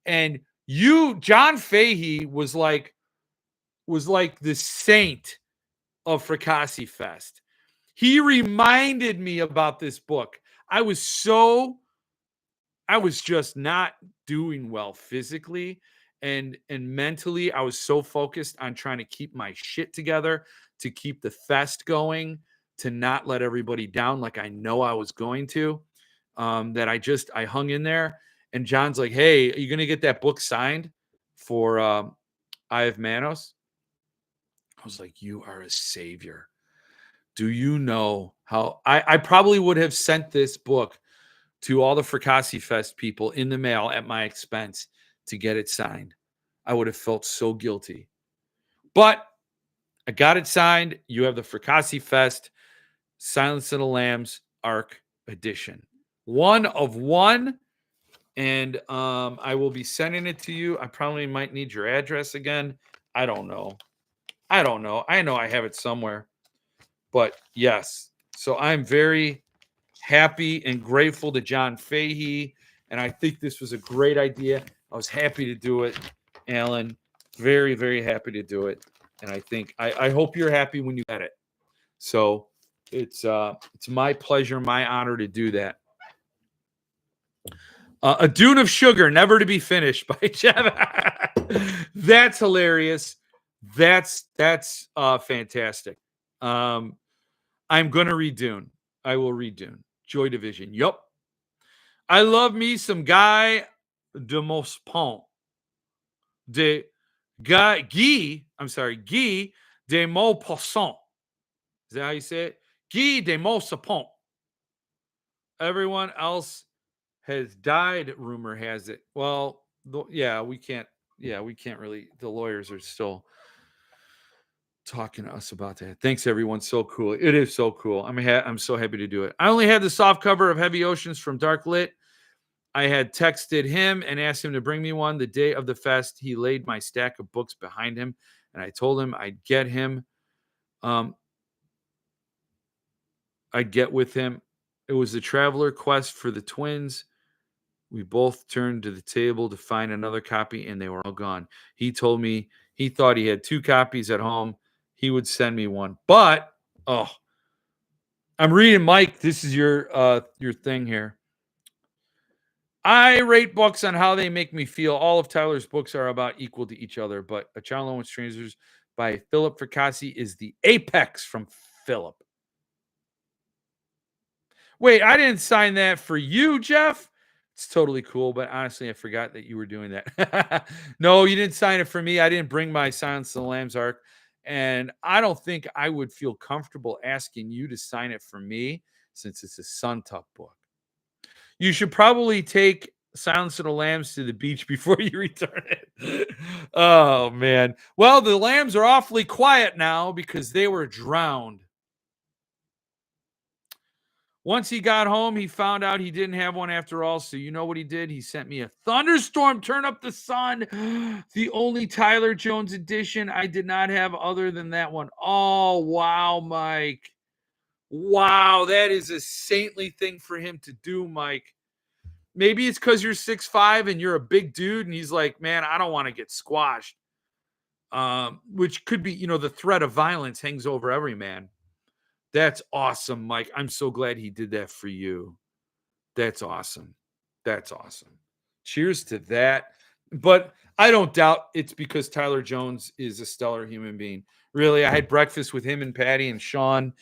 And you, John Fahey, was like the saint of Fracassi Fest. He reminded me about this book. I was just not doing well physically and mentally. I was so focused on trying to keep my shit together, to keep the fest going, to not let everybody down like I know I was going to, that I hung in there. And John's like, hey, are you going to get that book signed for Eye of Manos? I was like, you are a savior. Do you know how I probably would have sent this book to all the Fracassi Fest people in the mail at my expense to get it signed? I would have felt so guilty. But I got it signed. You have the Fracassi Fest Silence of the Lambs ARC edition. 1 of 1. And I will be sending it to you. I probably might need your address again. I don't know. I know I have it somewhere. But yes. So I'm very happy and grateful to John Fahey. And I think this was a great idea. I was happy to do it, Alan. Very, very happy to do it. And I think I hope you're happy when you get it. So it's my pleasure, my honor to do that. A Dune of Sugar, Never to Be Finished by Jeff. That's hilarious. That's fantastic. I'm gonna read Dune. I will read Dune. Joy Division. Yup. I love me some Guy de Maupassant. Guy de Maupassant. Is that how you say it? Guy de Maupassant. Everyone else has died, rumor has it. Well, we can't really. The lawyers are still talking to us about that. Thanks, everyone. So cool. It is so cool. I'm so happy to do it. I only had the soft cover of Heavy Oceans from Dark Lit. I had texted him and asked him to bring me one the day of the fest. He laid my stack of books behind him, and I told him I'd get him. I'd get with him. It was the Traveler Quest for the twins. We both turned to the table to find another copy, and they were all gone. He told me he thought he had 2 copies at home. He would send me one. But, I'm reading, Mike. This is your thing here. I rate books on how they make me feel. All of Tyler's books are about equal to each other, but A Child Alone with Strangers by Philip Fracassi is the apex from Philip. Wait, I didn't sign that for you, Jeff. It's totally cool, but honestly, I forgot that you were doing that. No, you didn't sign it for me. I didn't bring my Silence of the Lambs arc, and I don't think I would feel comfortable asking you to sign it for me since it's a Suntuck book. You should probably take Silence of the Lambs to the beach before you return it. Oh, man. Well, the lambs are awfully quiet now because they were drowned. Once he got home, he found out he didn't have one after all. So you know what he did? He sent me a thunderstorm, turn up the sun. The only Tyler Jones edition I did not have other than that one. Oh, wow, Mike. Wow, that is a saintly thing for him to do, Mike. Maybe it's because you're 6'5" and you're a big dude. And he's like, man, I don't want to get squashed. Which could be, the threat of violence hangs over every man. That's awesome, Mike. I'm so glad he did that for you. That's awesome. That's awesome. Cheers to that. But I don't doubt it's because Tyler Jones is a stellar human being. Really, I had breakfast with him and Patty and Sean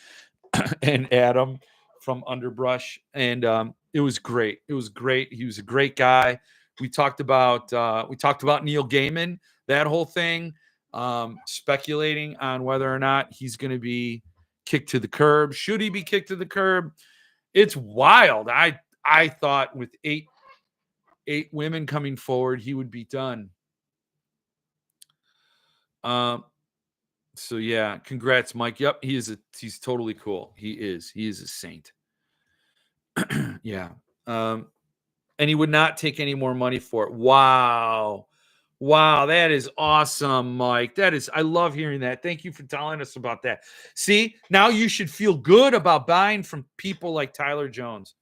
and Adam from Underbrush, and it was great. It was great. He was a great guy. We talked about Neil Gaiman, that whole thing, speculating on whether or not he's going to be kicked to the curb. Should he be kicked to the curb? It's wild. I thought with 8 8 women coming forward, he would be done. So yeah, congrats, Mike. Yep, he's totally cool. He is a saint. Yeah. And he would not take any more money for it. Wow. Wow, that is awesome, Mike. I love hearing that. Thank you for telling us about that. See, now you should feel good about buying from people like Tyler Jones.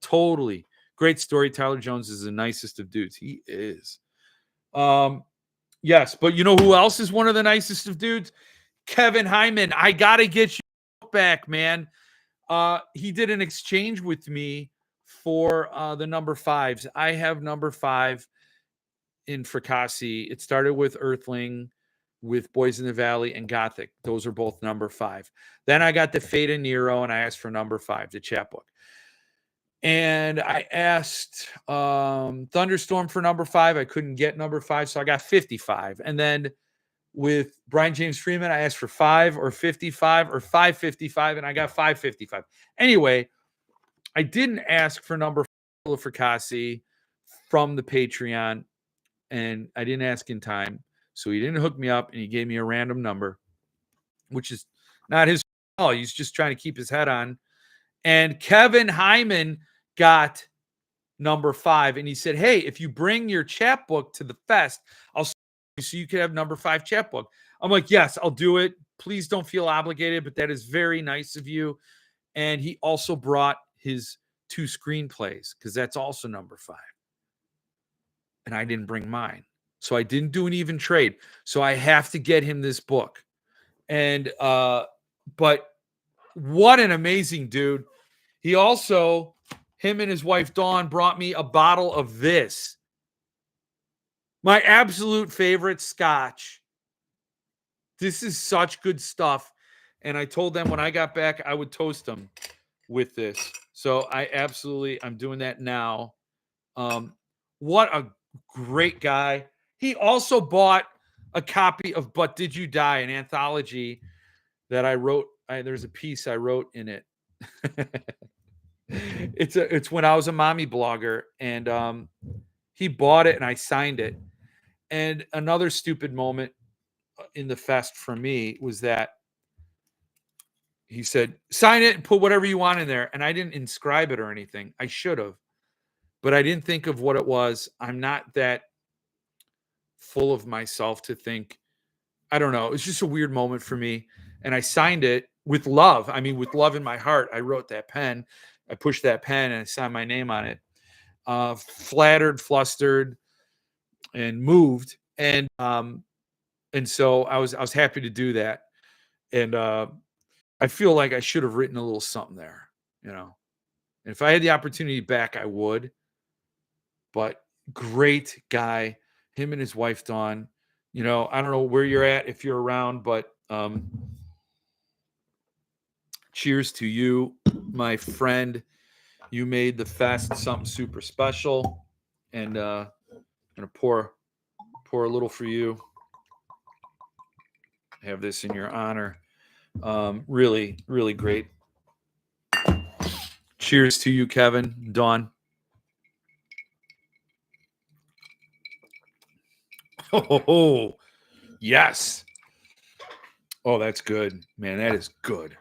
Totally. Great story. Tyler Jones is the nicest of dudes. He is. Yes, but you know who else is one of the nicest of dudes? Kevin Hyman. I got to get you back, man. He did an exchange with me for the number 5s. I have number 5 in Fracassi. It started with Earthling, with Boys in the Valley, and Gothic. Those are both number 5. Then I got the Fate of Nero, and I asked for number 5, the chapbook. And I asked Thunderstorm for number 5. I couldn't get number 5, so I got 55. And then with Brian James Freeman, I asked for 5 or 55 or 555, and I got 555. Anyway, I didn't ask for number 4 for Fracassi from the Patreon, and I didn't ask in time. So he didn't hook me up, and he gave me a random number, which is not his fault. He's just trying to keep his head on. And Kevin Hyman got number 5, and he said, hey, if you bring your chapbook to the fest, I'll so you can have number 5 chapbook. I'm like, yes, I'll do it. Please don't feel obligated, but that is very nice of you. And he also brought his 2 screenplays, because that's also number 5. And I didn't bring mine. So I didn't do an even trade. So I have to get him this book. And but what an amazing dude. He also, him and his wife Dawn, brought me a bottle of this. My absolute favorite scotch. This is such good stuff. And I told them when I got back, I would toast them with this. So I'm doing that now. What a great guy. He also bought a copy of But Did You Die, an anthology that I wrote. There's a piece I wrote in it. It's when I was a mommy blogger, and he bought it and I signed it. And another stupid moment in the fest for me was that he said, sign it and put whatever you want in there. And I didn't inscribe it or anything. I should have, but I didn't think of what it was. I'm not that full of myself to think, I don't know. It's just a weird moment for me. And I signed it with love. I mean, with love in my heart, I wrote that pen. I pushed that pen and I signed my name on it. Flattered, flustered, and moved. And so I was happy to do that. And I feel like I should have written a little something there, you know. And if I had the opportunity back, I would. But great guy, him and his wife Dawn. You know, I don't know where you're at if you're around, but cheers to you, my friend. You made the fest something super special, and I'm gonna pour a little for you. Have this in your honor. Really, really great. Cheers to you, Kevin, Dawn. Oh, yes. Oh, that's good, man. That is good.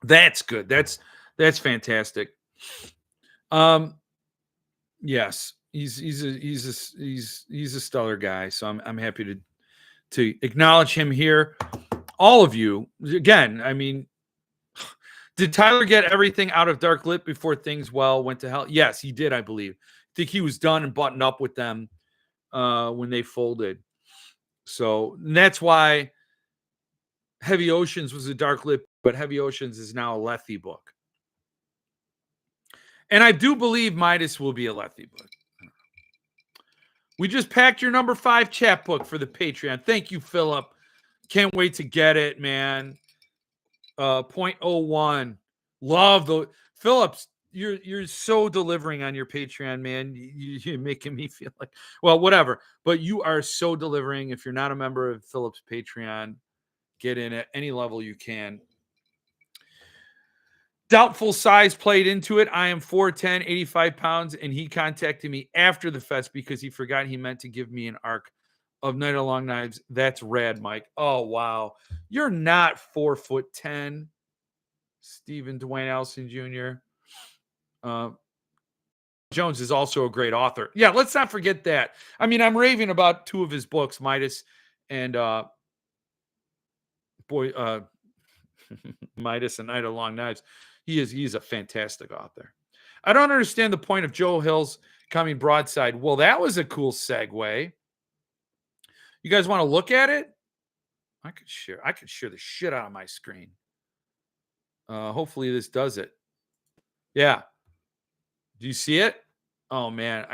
That's good. That's fantastic. Yes, he's a stellar guy. So I'm happy to acknowledge him here. All of you, again. I mean, did Tyler get everything out of Dark Lit before things went to hell? Yes, he did. I believe. I think he was done and buttoned up with them when they folded. So that's why Heavy Oceans was a Dark Lit, but Heavy Oceans is now a Lethe book. And I do believe Midas will be a Lethe book. We just packed your number 5 chapbook for the Patreon. Thank you, Philip. Can't wait to get it, man. 0.01. Love the Phillips. You're so delivering on your Patreon, man. You're making me feel like, well, whatever. But you are so delivering. If you're not a member of Phillips Patreon, get in at any level you can. Doubtful size played into it. I am 4'10", 85 pounds, and he contacted me after the fest because he forgot he meant to give me an arc of Night of Long Knives. That's rad, Mike. Oh, wow. You're not 4'10", Stephen Dwayne Allison Jr. Jones is also a great author. Yeah, let's not forget that. I mean, I'm raving about two of his books, Midas and Midas and Night of Long Knives. He's a fantastic author. I don't understand the point of Joe Hill's coming broadside. Well, that was a cool segue. You guys want to look at it? I could share the shit out of my screen. Hopefully this does it. Yeah. Do you see it? Oh man,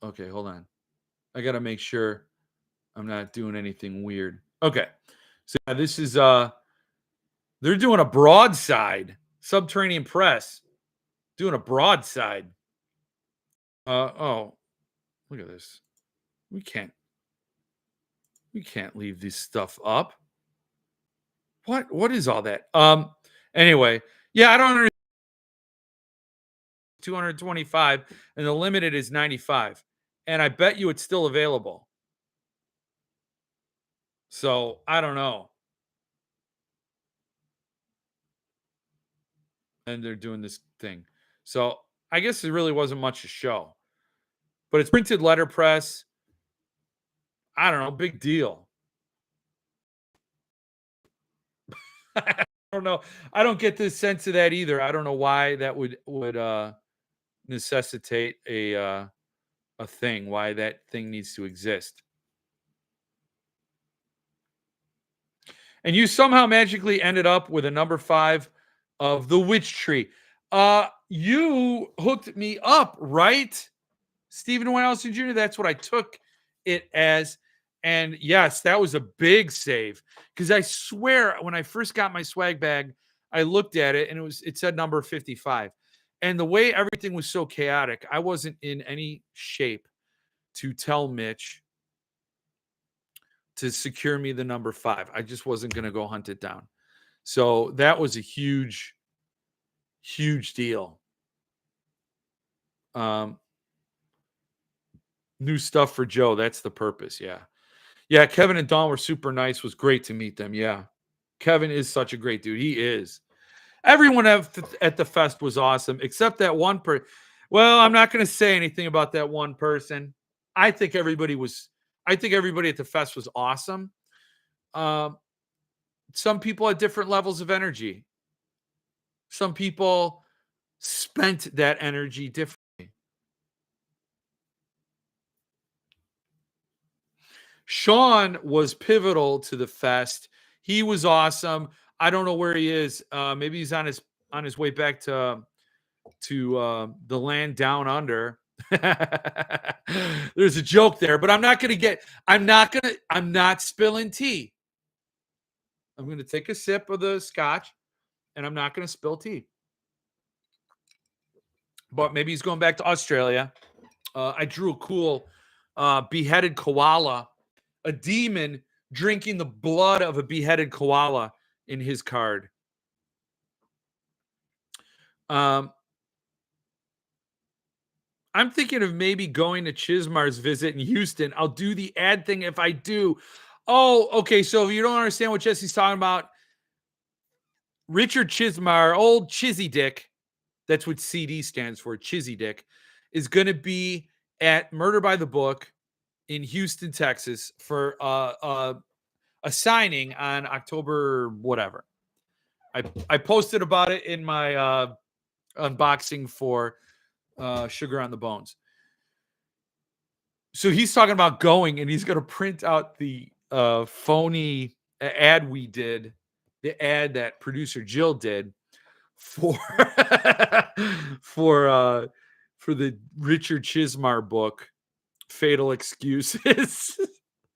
okay, hold on. I gotta make sure I'm not doing anything weird. Okay. So yeah, this is they're doing a broadside. Subterranean Press doing a broadside. Oh, look at this. We can't leave this stuff up. What is all that? Anyway, yeah, I don't understand. 225 and the limited is 95. And I bet you it's still available. So, I don't know. And they're doing this thing. So, I guess it really wasn't much to show. But it's printed letterpress. I don't know, big deal. I don't know. I don't get this sense of that either. I don't know why that would necessitate a thing, why that thing needs to exist. And you somehow magically ended up with a number 5 of the Witch Tree. You hooked me up, right? Stephen Wellington Jr., that's what I took it as. And yes, that was a big save because I swear when I first got my swag bag, I looked at it and it said number 55. And the way everything was so chaotic, I wasn't in any shape to tell Mitch to secure me the number 5. I just wasn't going to go hunt it down. So that was a huge deal. New stuff for Joe. That's the purpose. Yeah. Yeah. Kevin and Dawn were super nice. Was great to meet them. Yeah. Kevin is such a great dude. He is. Everyone at the fest was awesome, except that one person. Well, I'm not going to say anything about that one person. I think everybody at the fest was awesome. Some people had different levels of energy. Some people spent that energy differently. Sean was pivotal to the fest. He was awesome. I don't know where he is. Maybe he's on his way back to the land down under. There's a joke there, but I'm not spilling tea. I'm going to take a sip of the scotch and I'm not going to spill tea. But maybe he's going back to Australia. I drew a cool beheaded koala, a demon drinking the blood of a beheaded koala in his card. I'm thinking of maybe going to Chismar's visit in Houston. I'll do the ad thing if I do. Oh, okay. So if you don't understand what Jesse's talking about, Richard Chismar, old Chizzy Dick, that's what CD stands for, Chizzy Dick, is going to be at Murder by the Book in Houston, Texas for a signing on October whatever. I posted about it in my unboxing for Sugar on the Bones. So he's talking about going and he's going to print out the phony ad we did, the ad that producer Jill did for for the Richard Chismar book, Fatal Excuses.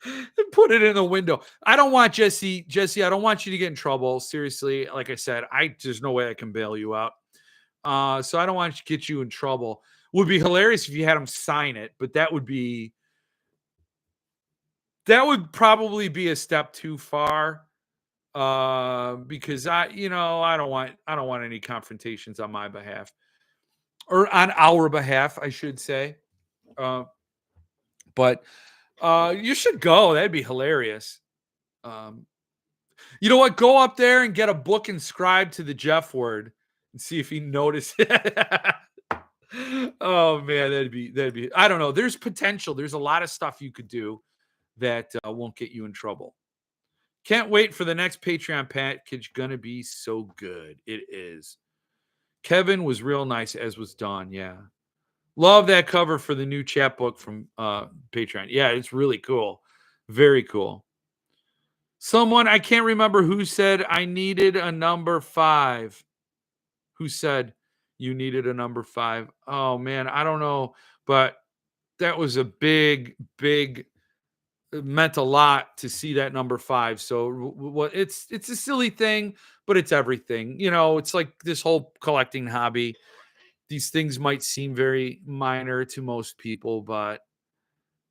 And put it in the window. I don't want Jesse, I don't want you to get in trouble. Seriously, like I said, there's no way I can bail you out. So I don't want to get you in trouble. Would be hilarious if you had him sign it, but that would probably be a step too far. because I don't want any confrontations on my behalf, or on our behalf, I should say. Uh, but you should go. That'd be hilarious. Um, you know what? Go up there and get a book inscribed to the Jeff word and see if he noticed it. Oh man, that'd be. I don't know. There's potential. There's a lot of stuff you could do that won't get you in trouble. Can't wait for the next Patreon package. Gonna be so good. It is. Kevin was real nice, as was Dawn. Yeah. Love that cover for the new chapbook from Patreon. Yeah, it's really cool. Very cool. Someone, I can't remember who said I needed a number 5. Who said you needed a number 5? Oh man, I don't know, but that was a big, big, it meant a lot to see that number 5. So what it's a silly thing, but it's everything. It's like this whole collecting hobby. These things might seem very minor to most people, but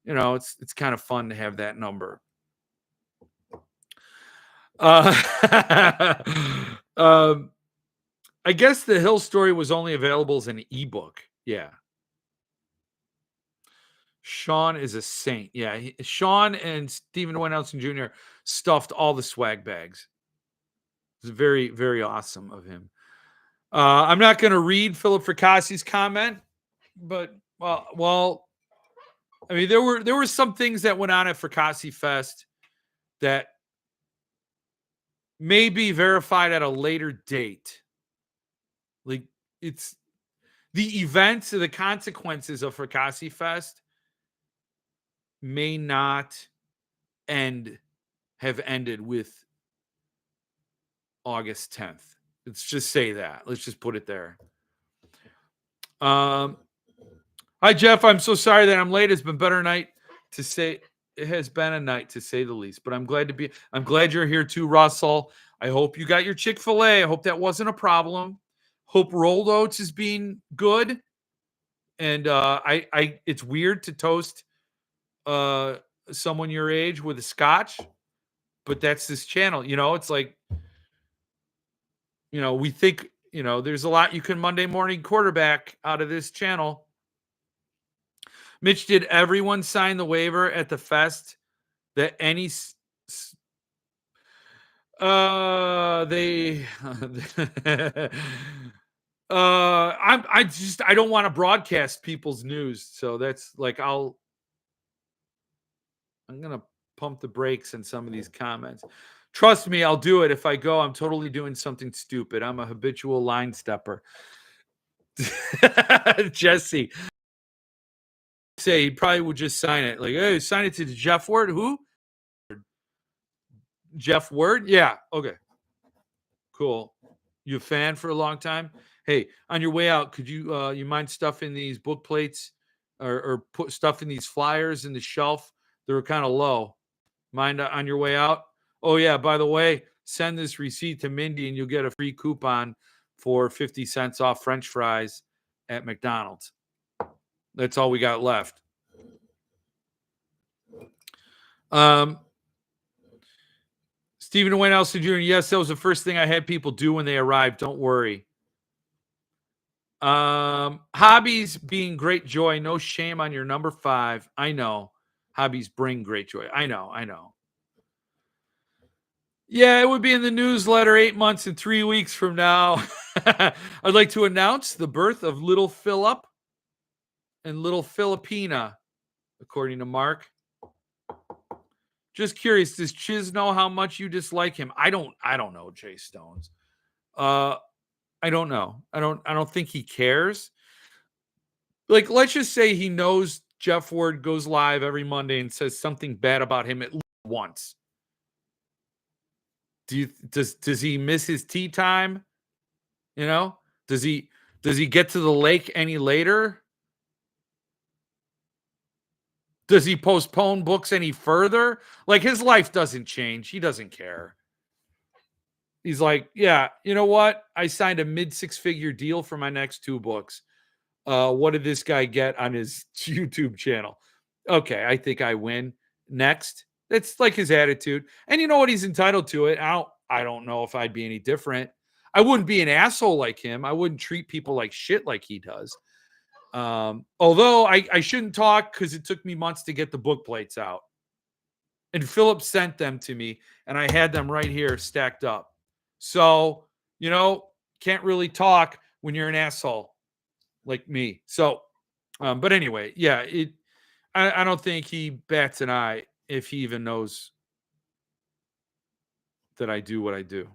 it's kind of fun to have that number. Um, I guess the Hill story was only available as an ebook. Yeah. Sean is a saint. Yeah. Sean and Stephen Wayne Nelson Jr. stuffed all the swag bags. It's very, very awesome of him. I'm not going to read Philip Fricassi's comment, but well, I mean, there were some things that went on at Fracassi Fest that may be verified at a later date. Like, it's the events or the consequences of Fracassi Fest may not have ended with August 10th. Let's just say that. Let's just put it there. Hi Jeff, I'm so sorry that I'm late. It's been better night to say. It has been a night to say the least, but I'm glad you're here too, Russell. I hope you got your Chick-fil-A. I hope that wasn't a problem. Hope rolled oats is being good. And it's weird to toast someone your age with a scotch, but that's this channel. It's like, we think, there's a lot you can Monday morning quarterback out of this channel. Mitch, did everyone sign the waiver at the fest that any they I don't want to broadcast people's news, so that's like I'm gonna pump the brakes in some of these comments. Trust me, I'll do it if I go. I'm totally doing something stupid. I'm a habitual line stepper. Jesse say he probably would just sign it. Like, hey, sign it to Jeff Word. Who? Jeff Word? Yeah. Okay. Cool. You a fan for a long time? Hey, on your way out, could you mind stuffing these book plates or put stuff in these flyers in the shelf? They were kind of low. Mind on your way out? Oh yeah, by the way, send this receipt to Mindy and you'll get a free coupon for 50 cents off French fries at McDonald's. That's all we got left. Stephen Wayne Nelson Jr. Yes, that was the first thing I had people do when they arrived. Don't worry. Hobbies being great joy. No shame on your number 5. I know. Hobbies bring great joy. I know. Yeah, it would be in the newsletter 8 months and 3 weeks from now. I'd like to announce the birth of little Philip and little Filipina, according to Mark. Just curious, does Chiz know how much you dislike him? I don't know, Jay Stones. I don't know. I don't think he cares. Like, let's just say he knows Jeff Ward goes live every Monday and says something bad about him at least once. Does he miss his tea time? Does he get to the lake any later? Does he postpone books any further? Like, his life doesn't change. He doesn't care. He's like, yeah, you know what? I signed a mid-6-figure deal for my next 2 books. What did this guy get on his YouTube channel? Okay, I think I win. Next. That's like his attitude. And you know what? He's entitled to it. I I don't know if I'd be any different. I wouldn't be an asshole like him. I wouldn't treat people like shit like he does. Although I shouldn't talk because it took me months to get the book plates out. And Philip sent them to me, and I had them right here stacked up. So, can't really talk when you're an asshole like me. So, but anyway, yeah, I don't think he bats an eye if he even knows that I do what I do.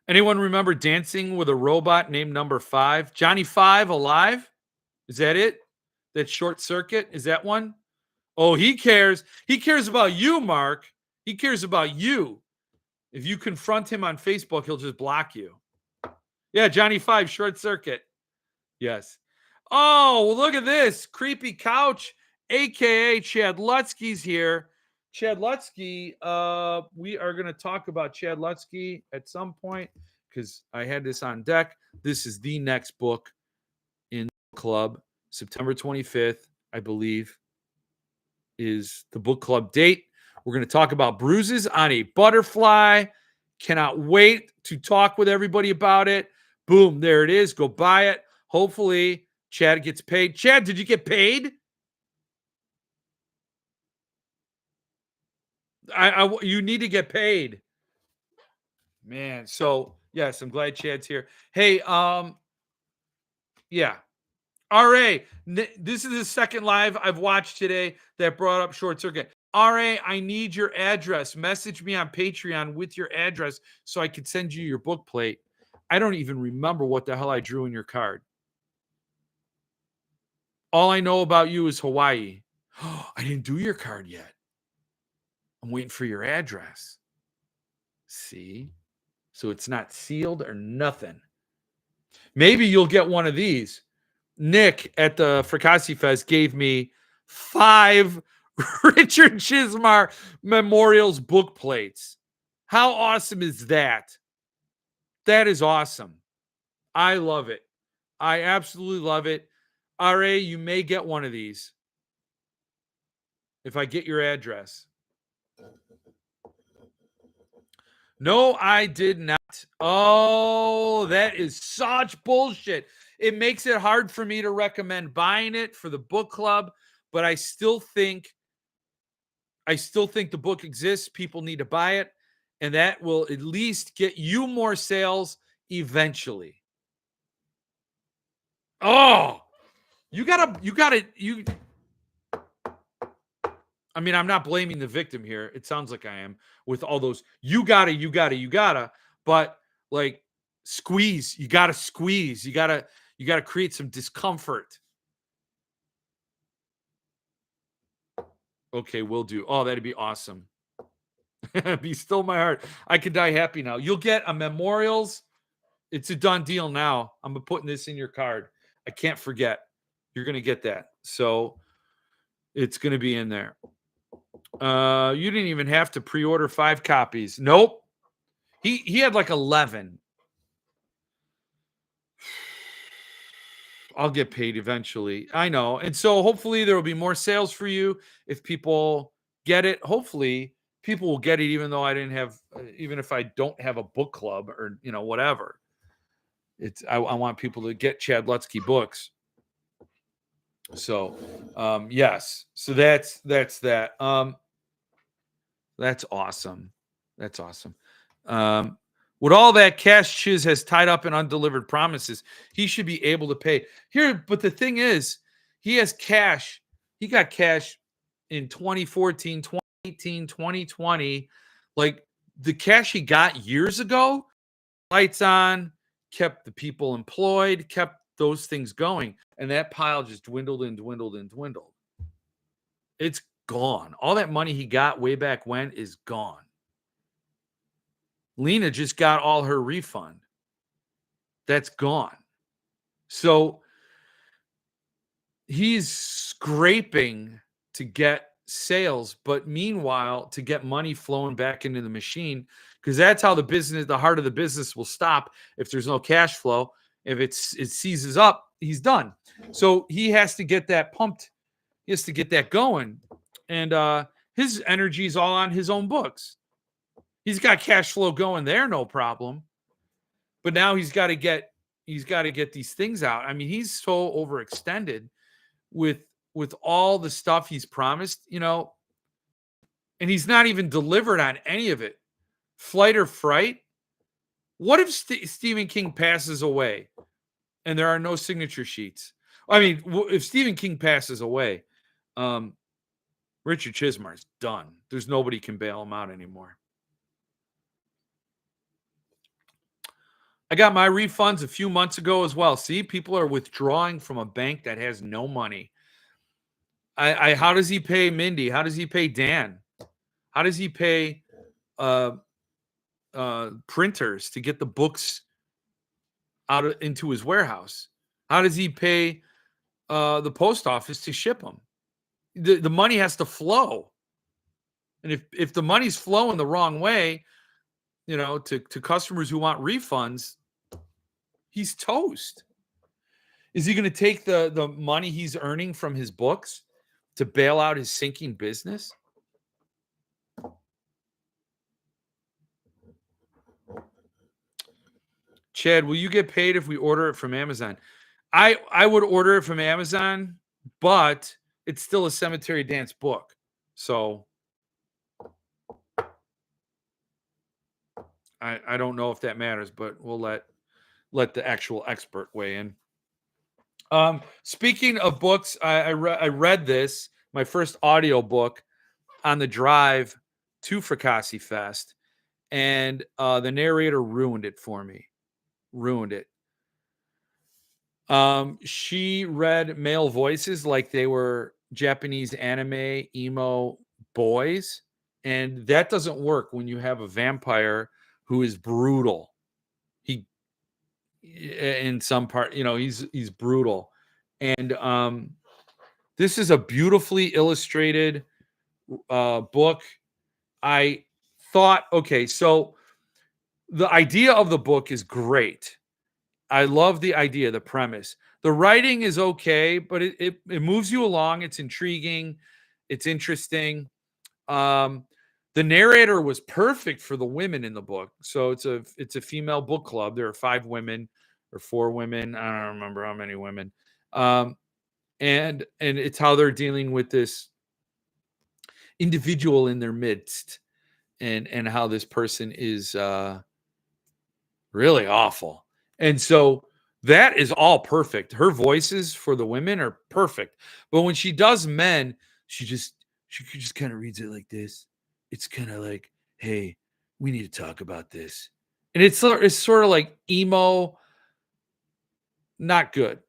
Anyone remember Dancing with a Robot named Number 5? Johnny 5 alive? Is that it? That Short Circuit? Is that one? Oh, he cares. He cares about you, Mark. He cares about you. If you confront him on Facebook, he'll just block you. Yeah, Johnny 5, Short Circuit. Yes. Oh, well, look at this. Creepy Couch, a.k.a. Chad Lutsky's here. Chad Lutsky, we are going to talk about Chad Lutsky at some point because I had this on deck. This is the next book in the club. September 25th, I believe, is the book club date. We're going to talk about Bruises on a Butterfly. Cannot wait to talk with everybody about it. Boom, there it is. Go buy it. Hopefully, Chad gets paid. Chad, did you get paid? You need to get paid. Man, so yes, I'm glad Chad's here. Hey, yeah. RA, this is the second live I've watched today that brought up Short Circuit. RA, I need your address. Message me on Patreon with your address so I could send you your book plate. I don't even remember what the hell I drew in your card. All I know about you is Hawaii. Oh, I didn't do your card yet. I'm waiting for your address. See? So it's not sealed or nothing. Maybe you'll get one of these. Nick at the Fracassi Fest gave me 5 Richard Chismar Memorials book plates. How awesome is that? That is awesome. I love it. I absolutely love it. RA, you may get one of these if I get your address. No, I did not. Oh, that is such bullshit. It makes it hard for me to recommend buying it for the book club, but I still think the book exists. People need to buy it, and that will at least get you more sales eventually. Oh, I mean, I'm not blaming the victim here. It sounds like I am with all those you gotta, but like squeeze, you gotta squeeze, you gotta create some discomfort. Okay, will do. Oh, that'd be awesome. Be still my heart. I could die happy now. You'll get a memorials. It's a done deal now. I'm putting this in your card. I can't forget. You're gonna get that. So it's gonna be in there. You didn't even have to pre-order 5 copies. Nope. He had like 11. I'll get paid eventually. I know. And so hopefully there will be more sales for you if people get it. Hopefully people will get it even though I didn't have even if I don't have a book club or whatever. I want people to get Chad Lutsky books. So yes. So that's that. That's awesome. That's awesome. With all that cash Chiz has tied up in undelivered promises, he should be able to pay. Here, but the thing is, he has cash. He got cash in 2014, 2018, 2020. Like the cash he got years ago, lights on, kept the people employed, kept those things going. And that pile just dwindled and dwindled and dwindled. It's gone. All that money he got way back when is gone. Lena just got all her refund. That's gone. So he's scraping to get sales, but meanwhile, to get money flowing back into the machine, because that's how the heart of the business will stop if there's no cash flow. If it seizes up, he's done. So he has to get that pumped. He has to get that going. And his energy is all on his own books. He's got cash flow going there, no problem. But now he's got to get these things out. I mean, he's so overextended with all the stuff he's promised, and he's not even delivered on any of it. Flight or Fright. What if Stephen King passes away and there are no signature sheets? I mean, if Stephen King passes away, Richard Chizmar's done. There's nobody can bail him out anymore. I got my refunds a few months ago as well. See, people are withdrawing from a bank that has no money. How does he pay Mindy? How does he pay Dan? How does he pay printers to get the books out into his warehouse? How does he pay the post office to ship them? The money has to flow. And if the money's flowing the wrong way, to customers who want refunds, he's toast. Is he going to take the money he's earning from his books to bail out his sinking business? Chad, will you get paid if we order it from Amazon? I would order it from Amazon, but it's still a Cemetery Dance book. So I don't know if that matters, but we'll let the actual expert weigh in. Speaking of books, I read this, my first audio book, on the drive to Fracassi Fest, and the narrator ruined it for me. Ruined it. She read male voices like they were Japanese anime emo boys, and that doesn't work when you have a vampire who is brutal. He, in some part, he's brutal. And this is a beautifully illustrated book. I thought, okay, so the idea of the book is great. I love the idea, the premise. The writing is okay, but it moves you along. It's intriguing. It's interesting. The narrator was perfect for the women in the book. So it's a female book club. There are 5 women or 4 women. I don't remember how many women. And it's how they're dealing with this individual in their midst, and how this person is really awful. And so that is all perfect. Her voices for the women are perfect. But when she does men, she just kind of reads it like this. It's kind of like, hey, we need to talk about this. And it's sort of like emo, not good.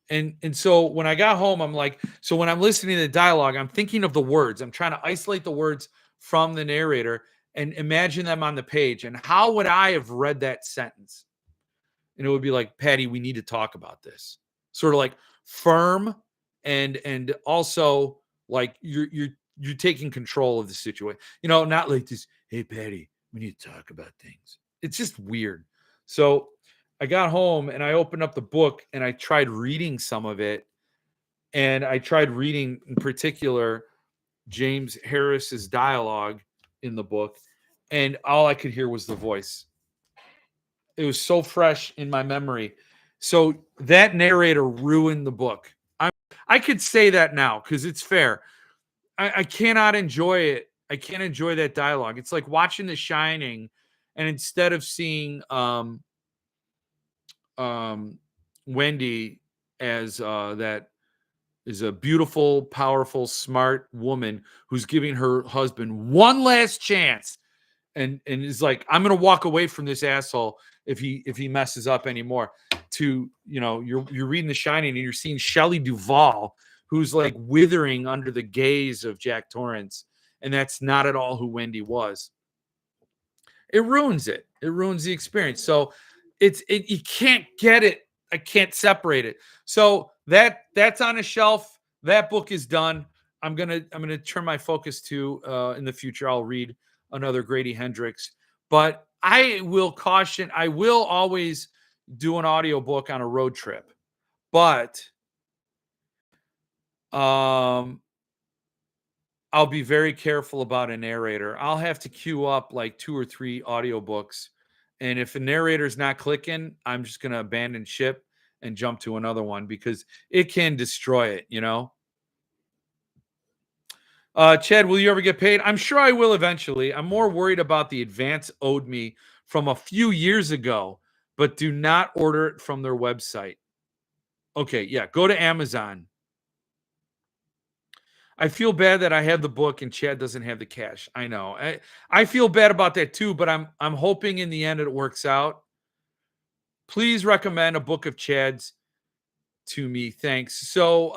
And so when I got home, I'm like, so when I'm listening to the dialogue, I'm thinking of the words. I'm trying to isolate the words from the narrator and imagine them on the page. And how would I have read that sentence? And it would be like, Patty, we need to talk about this. Sort of like firm and also like you're taking control of the situation. Not like this, hey Patty, we need to talk about things. It's just weird. So I got home and I opened up the book and I tried reading some of it. And I tried reading in particular James Harris's dialogue in the book. And all I could hear was the voice. It was so fresh in my memory. So that narrator ruined the book. I could say that now because it's fair. I cannot enjoy it. I can't enjoy that dialogue. It's like watching The Shining, and instead of seeing Wendy as that is a beautiful, powerful, smart woman who's giving her husband one last chance, and is like, I'm gonna walk away from this asshole if he messes up anymore. To you're reading The Shining and you're seeing Shelley Duvall, who's like withering under the gaze of Jack Torrance, and that's not at all who Wendy was. It ruins it. It ruins the experience. So you can't get it. I can't separate it. So that's on a shelf. That book is done. I'm gonna turn my focus to in the future. I'll read another Grady Hendrix, but I will caution. I will always do an audiobook on a road trip, but I'll be very careful about a narrator. I'll have to queue up like 2 or 3 audiobooks, and if a narrator's not clicking, I'm just gonna abandon ship and jump to another one because it can destroy it, you know? Chad, will you ever get paid? I'm sure I will eventually. I'm more worried about the advance owed me from a few years ago, but do not order it from their website. Okay, yeah, go to Amazon. I feel bad that I have the book and Chad doesn't have the cash. I know. I feel bad about that too, but I'm hoping in the end it works out. Please recommend a book of Chad's to me. Thanks. So,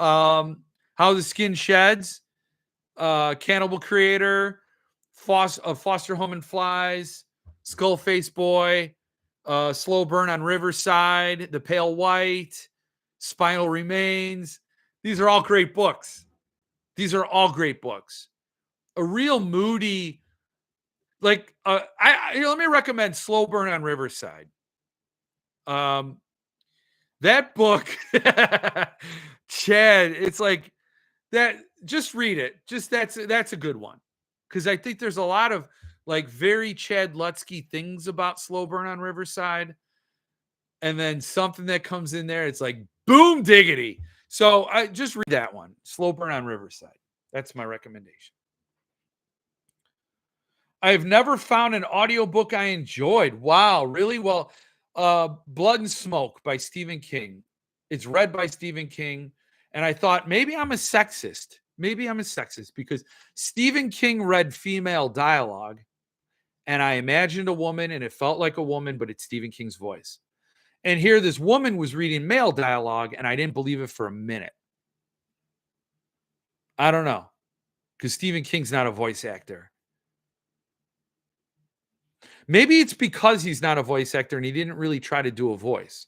How the Skin Sheds, Cannibal Creator, Foster Home and Flies, Skullface Boy, Slow Burn on Riverside, The Pale White, Spinal Remains. These are all great books. These are all great books. A real moody, like let me recommend Slow Burn on Riverside. That book, Chad, it's like that. Just read it. Just that's a good one because I think there's a lot of like very Chad Lutsky things about Slow Burn on Riverside, and then something that comes in there. It's like boom diggity. So I just read that one, Slow Burn on Riverside. That's my recommendation. I've never found an audiobook I enjoyed. Wow, really? Well, Blood and Smoke by Stephen King. It's read by Stephen King. And I thought maybe I'm a sexist. Maybe I'm a sexist because Stephen King read female dialogue and I imagined a woman and it felt like a woman, but it's Stephen King's voice. And here this woman was reading male dialogue and I didn't believe it for a minute. I don't know because Stephen King's not a voice actor. Maybe it's because he's not a voice actor and he didn't really try to do a voice.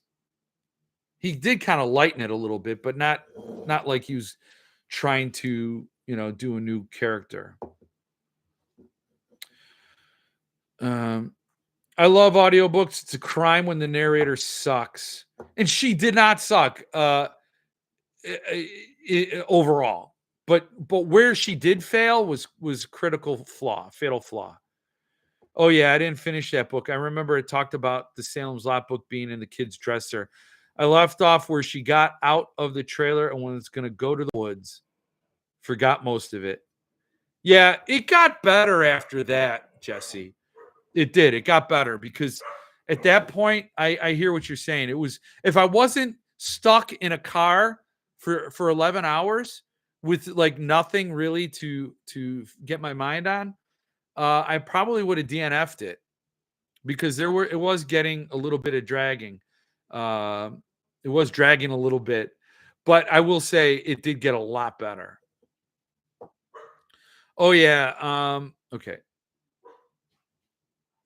He did kind of lighten it a little bit, but not like he was trying to, do a new character. I love audiobooks. It's a crime when the narrator sucks. And she did not suck overall. But where she did fail was critical flaw, fatal flaw. Oh, yeah, I didn't finish that book. I remember it talked about the Salem's Lot book being in the kid's dresser. I left off where she got out of the trailer and was going to go to the woods. Forgot most of it. Yeah, it got better after that, Jesse. It did. It got better because at that point, I hear what you're saying. It was, if I wasn't stuck in a car for 11 hours with like nothing really to get my mind on, I probably would have DNF'd it because it was getting a little bit of dragging. It was dragging a little bit, but I will say it did get a lot better. Oh yeah. Okay.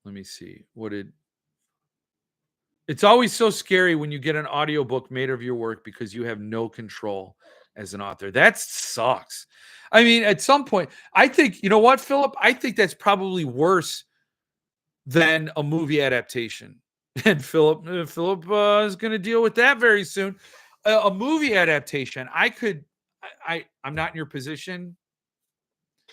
Let me see. It's always so scary when you get an audiobook made of your work because you have no control as an author. That sucks. I mean, at some point, I think, you know what, Philip? I think that's probably worse than a movie adaptation. And Philip is going to deal with that very soon. A movie adaptation, I'm not in your position,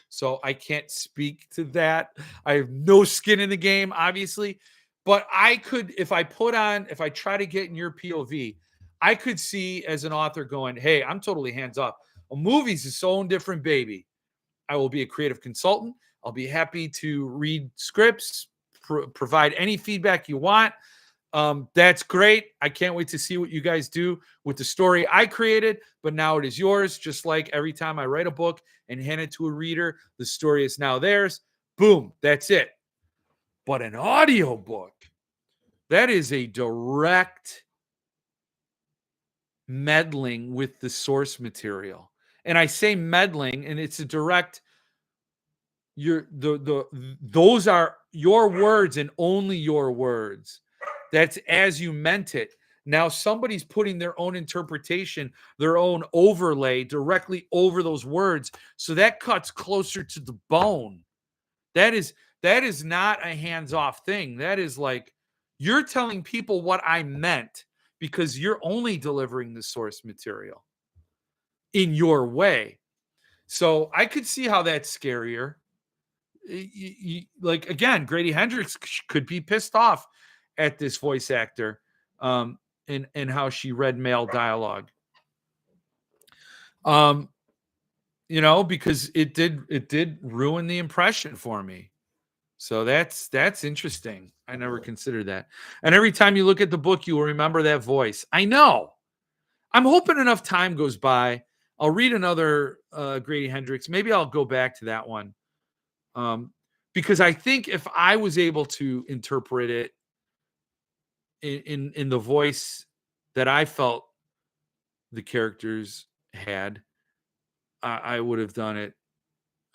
so I can't speak to that. I have no skin in the game, obviously. But I could, if I try to get in your POV, I could see as an author going, hey, I'm totally hands off. A movie's its own different baby. I will be a creative consultant. I'll be happy to read scripts, provide any feedback you want. That's great. I can't wait to see what you guys do with the story I created, but now it is yours. Just like every time I write a book and hand it to a reader, the story is now theirs. Boom, that's it. But an audiobook, that is a direct meddling with the source material. And I say meddling, and it's a direct, those are your words and only your words. That's as you meant it. Now somebody's putting their own interpretation, their own overlay directly over those words. So that cuts closer to the bone. That is not a hands-off thing. That is like, you're telling people what I meant because you're only delivering the source material in your way. So I could see how that's scarier. Like, again, Grady Hendrix could be pissed off at this voice actor, and how she read male dialogue. Because it did ruin the impression for me. So that's interesting. I never considered that. And every time you look at the book, you will remember that voice. I know. I'm hoping enough time goes by. I'll read another Grady Hendrix. Maybe I'll go back to that one. Because I think if I was able to interpret it in the voice that I felt the characters had, I would have done it.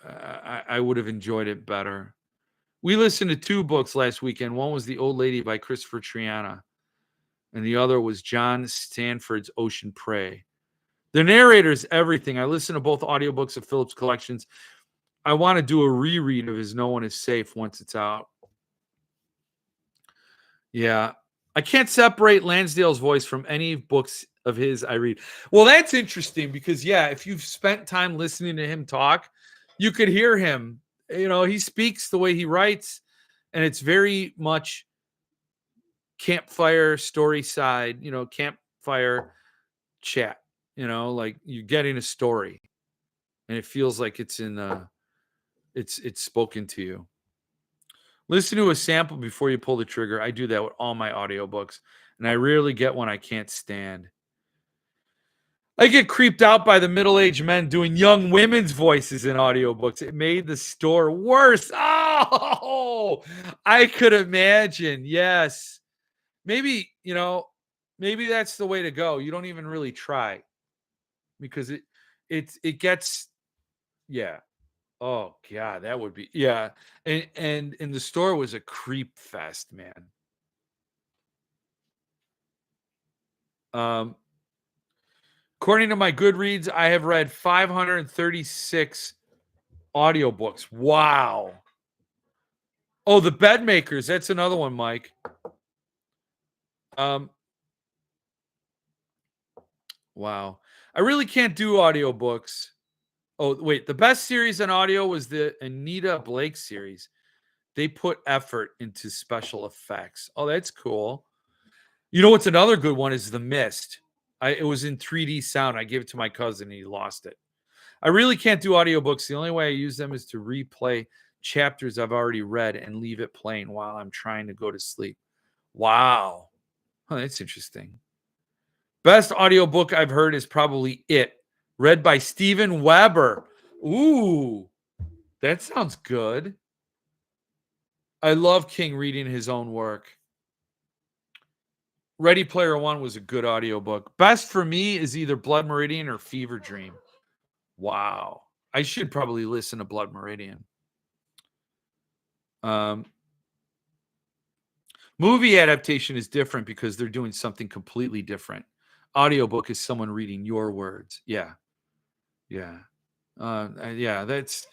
I would have enjoyed it better. We listened to 2 books last weekend. One was The Old Lady by Christopher Triana, and the other was John Stanford's Ocean Prey. The narrator's everything. I listened to both audiobooks of Philip's collections. I want to do a reread of his No One Is Safe once it's out. Yeah. I can't separate Lansdale's voice from any books of his I read. Well, that's interesting because, yeah, if you've spent time listening to him talk, you could hear him. He speaks the way he writes, and it's very much campfire story side, campfire chat, like you're getting a story, and it feels like it's it's spoken to you. Listen to a sample before you pull the trigger. I do that with all my audiobooks, and I rarely get one I can't stand. I get creeped out by the middle-aged men doing young women's voices in audiobooks. It made the store worse. Oh, I could imagine. Yes. Maybe, maybe that's the way to go. You don't even really try because it gets, yeah. Oh God, that would be, yeah. And the store was a creep fest, man. According to my Goodreads, I have read 536 audiobooks. Wow. Oh, The Bedmakers. That's another one, Mike. Wow. I really can't do audiobooks. Oh, wait. The best series on audio was the Anita Blake series. They put effort into special effects. Oh, that's cool. You know what's another good one is The Mist. It was in 3D sound. I gave it to my cousin and he lost it. I really can't do audiobooks. The only way I use them is to replay chapters I've already read and leave it playing while I'm trying to go to sleep. Wow. Oh, that's interesting. Best audiobook I've heard is probably It, read by Steven Weber. Ooh, that sounds good. I love King reading his own work. Ready Player One was a good audiobook. Best for me is either Blood Meridian or Fever Dream. Wow. I should probably listen to Blood Meridian. Movie adaptation is different because they're doing something completely different. Audiobook is someone reading your words. Yeah. Yeah. Yeah, that's,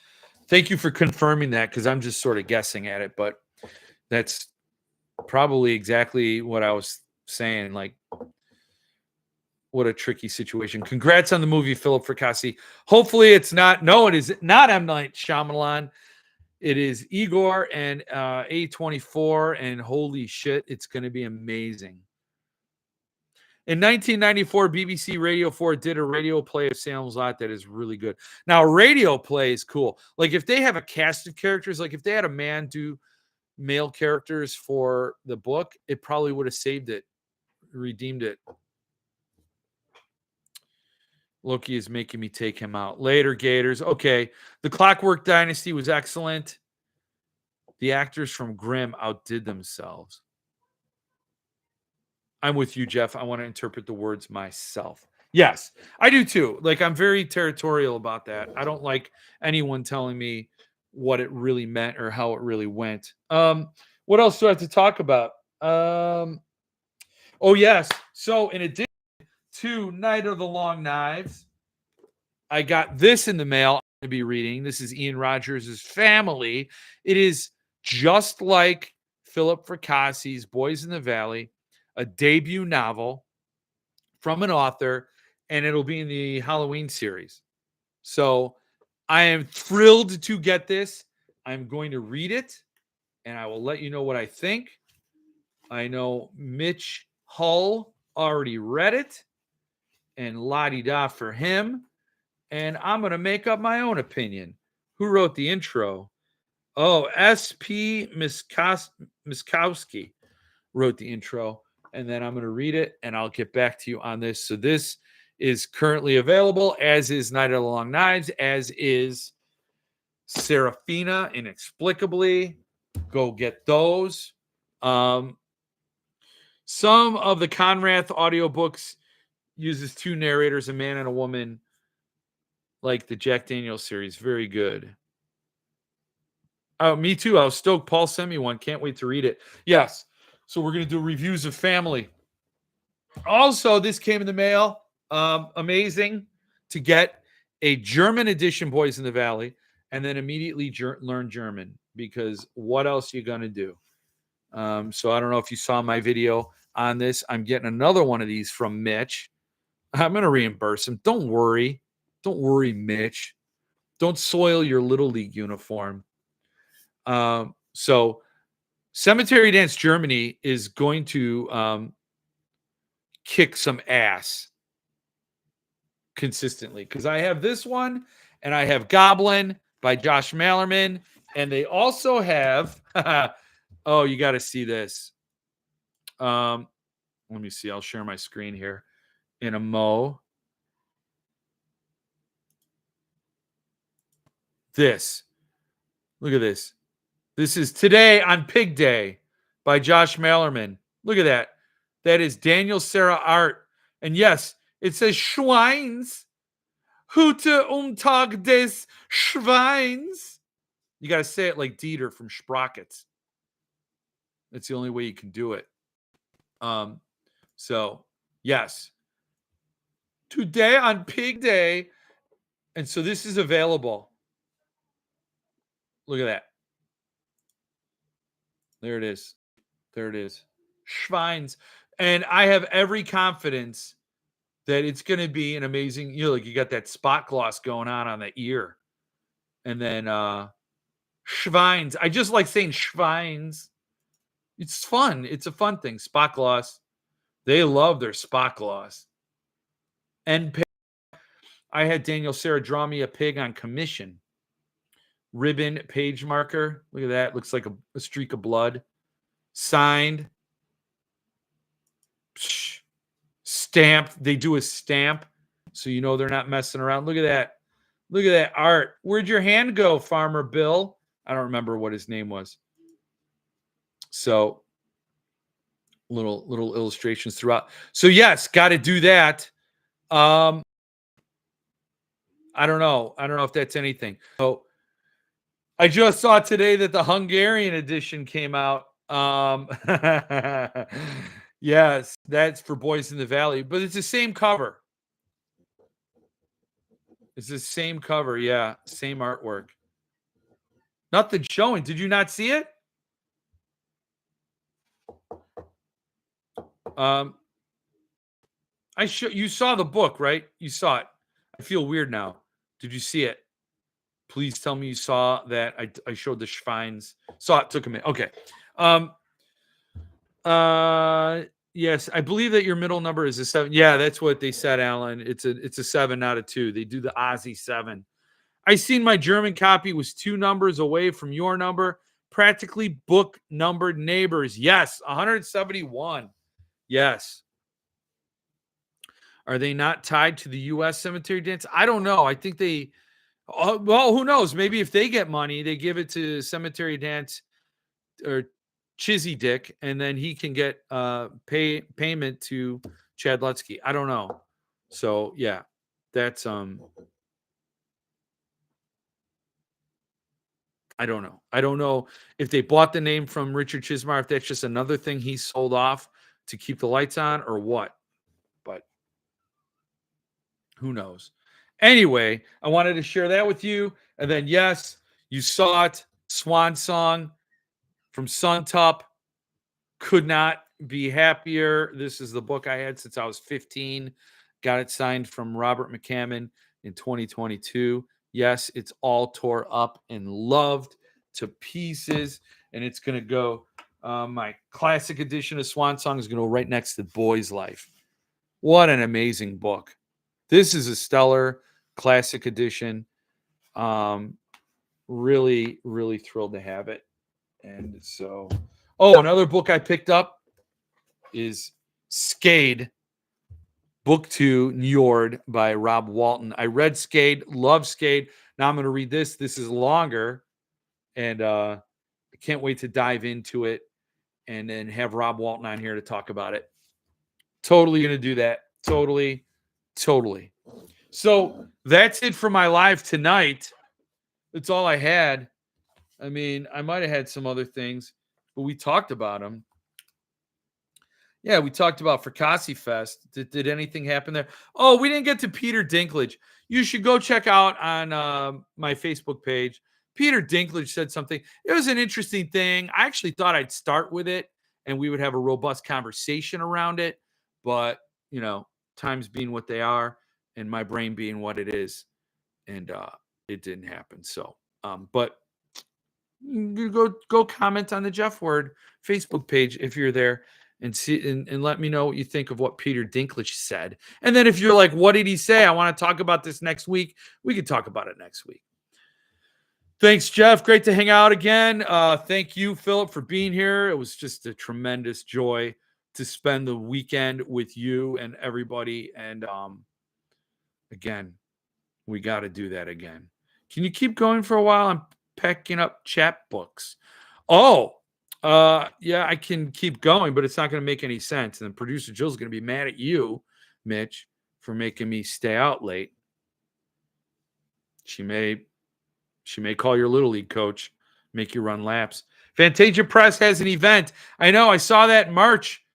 thank you for confirming that because I'm just sort of guessing at it, but that's probably exactly what I was saying. Like, what a tricky situation. Congrats on the movie, Philip Fracassi. Hopefully it's not, no, it is not M. Night Shyamalan. It is Igor and A24, and holy shit, it's going to be amazing. In 1994, BBC Radio 4 did a radio play of Salem's Lot that is really good. Now, radio play is cool. Like, if they have a cast of characters, like if they had a man do male characters for the book, it probably would have saved it, redeemed it. Loki is making me take him out. Later, Gators. Okay. The Clockwork Dynasty was excellent. The actors from Grimm outdid themselves. I'm with you, Jeff. I want to interpret the words myself. Yes, I do too. Like, I'm very territorial about that. I don't like anyone telling me what it really meant or how it really went. What else do I have to talk about? Oh, yes. So, in addition to Night of the Long Knives, I got this in the mail to be reading. This is Ian Rogers' Family. It is just like Philip Fracassi's Boys in the Valley, a debut novel from an author, and it'll be in the Halloween series. So I am thrilled to get this. I'm going to read it, and I will let you know what I think. I know Mitch Hull already read it, and la-di-da for him. And I'm going to make up my own opinion. Who wrote the intro? Oh, S.P. Miskowski wrote the intro. And then I'm going to read it, and I'll get back to you on this. So this is currently available, as is Night of the Long Knives, as is Serafina Inexplicably. Go get those. Some of the Conrath audiobooks uses two narrators, a man and a woman, like the Jack Daniels series. Very good. Oh, me too. I was stoked. Paul sent me one. Can't wait to read it. Yes. So we're going to do reviews of Family. Also, this came in the mail. Amazing to get a German edition, Boys in the Valley, and then immediately learn German, because what else are you going to do? So I don't know if you saw my video on this. I'm getting another one of these from Mitch. I'm going to reimburse him. Don't worry. Don't worry, Mitch. Don't soil your Little League uniform. So Cemetery Dance Germany is going to kick some ass consistently, because I have this one and I have Goblin by Josh Mallerman, and they also have oh, you got to see this. Let me see. I'll share my screen here in a mo. This. Look at this. This is Today on Pig Day by Josh Mallerman. Look at that. That is Daniel Sarah art. And yes, it says Schweins. Hute Tag des Schweins. You got to say it like Dieter from Sprockets. That's the only way you can do it. So, yes. Today on Pig Day. And so this is available. Look at that. There it is. There it is. Schweins. And I have every confidence that it's going to be an amazing, like you got that spot gloss going on the ear. And then Schweins. I just like saying Schweins. It's fun. It's a fun thing. Spot gloss. They love their spot gloss. And I had Daniel Sarah draw me a pig on commission. Ribbon page marker. Look at that. Looks like a streak of blood. Signed. Stamped. They do a stamp, so you know they're not messing around. Look at that. Look at that art. Where'd your hand go, Farmer Bill? I don't remember what his name was. So little illustrations throughout. So yes, got to do that. I don't know. I don't know if that's anything. So I just saw today that the Hungarian edition came out. Yes, that's for Boys in the Valley, but it's the same cover. It's the same cover, yeah, same artwork. Nothing showing. Did you not see it? You saw the book, right? You saw it. I feel weird now. Did you see it? Please tell me you saw that. I showed the Schweins. Saw it. Took a minute. Okay. Yes, I believe that your middle number is a 7. Yeah, that's what they said, Alan. It's a 7, not a 2. They do the Aussie 7. I seen my German copy was 2 numbers away from your number. Practically book numbered neighbors. Yes, 171. Yes. Are they not tied to the U.S. Cemetery Dance? I don't know. I think they. Well, who knows? Maybe if they get money, they give it to Cemetery Dance or Chizzy Dick, and then he can get payment to Chad Lutsky. I don't know. So yeah, that's I don't know. I don't know if they bought the name from Richard Chismar, if that's just another thing he sold off to keep the lights on or what. But who knows? Anyway, I wanted to share that with you. And then, yes, you saw it. Swan Song from Suntup. Could not be happier. This is the book I had since I was 15. Got it signed from Robert McCammon in 2022. Yes, it's all tore up and loved to pieces, and it's going to go. My classic edition of Swan Song is going to go right next to Boy's Life. What an amazing book! This is a stellar classic edition. Really, really thrilled to have it. And so, another book I picked up is Skade, Book 2, Njord by Rob Walton. I read Skade, love Skade. Now I'm going to read this. This is longer, and I can't wait to dive into it and then have Rob Walton on here to talk about it. Totally going to do that. Totally. So that's it for my live tonight. That's all I had. I mean, I might have had some other things, but we talked about them. Yeah, we talked about Fracassi Fest. Did anything happen there? Oh, we didn't get to Peter Dinklage. You should go check out on my Facebook page. Peter Dinklage said something. It was an interesting thing. I actually thought I'd start with it and we would have a robust conversation around it. But, times being what they are and my brain being what it is. And it didn't happen. So, but you go comment on the Jeff Word Facebook page if you're there and see and let me know what you think of what Peter Dinklage said. And then if you're like, what did he say? I want to talk about this next week. We can talk about it next week. Thanks, Jeff. Great to hang out again. Thank you, Philip, for being here. It was just a tremendous joy to spend the weekend with you and everybody. And again, we got to do that again. Can you keep going for a while? I'm packing up chapbooks. Yeah, I can keep going, but it's not going to make any sense. And then producer Jill's going to be mad at you, Mitch, for making me stay out late. She may call your little league coach, make you run laps. Fantasia Press has an event. I know. I saw that in March.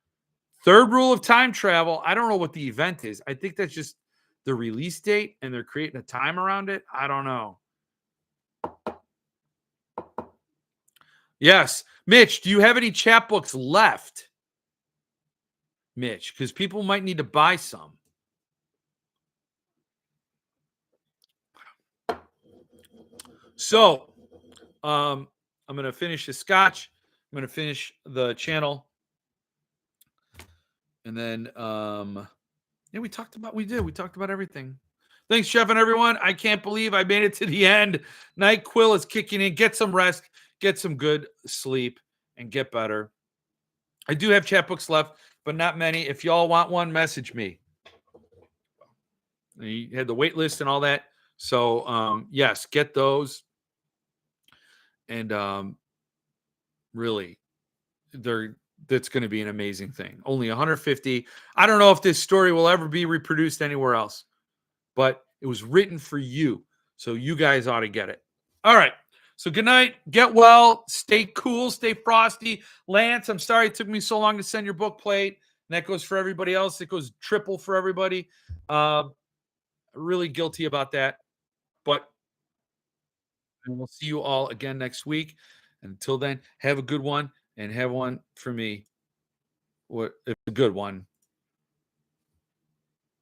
Third rule of time travel. I don't know what the event is. I think that's just the release date, and they're creating a time around it. I don't know. Yes. Mitch, do you have any chapbooks left? Mitch, because people might need to buy some. So, I'm going to finish the scotch. I'm going to finish the channel. And then, we talked about everything. Thanks, Jeff, and everyone. I can't believe I made it to the end. Night Quill is kicking in. Get some rest, get some good sleep, and get better. I do have chapbooks left, but not many. If y'all want one, message me. You had the wait list and all that. So, yes, get those. And really, that's going to be an amazing thing. Only 150. I don't know if this story will ever be reproduced anywhere else, but it was written for you. So you guys ought to get it. All right. So good night. Get well. Stay cool. Stay frosty. Lance, I'm sorry it took me so long to send your book plate. And that goes for everybody else. It goes triple for everybody. Really guilty about that. But we'll see you all again next week. Until then, have a good one and have one for me. What a good one.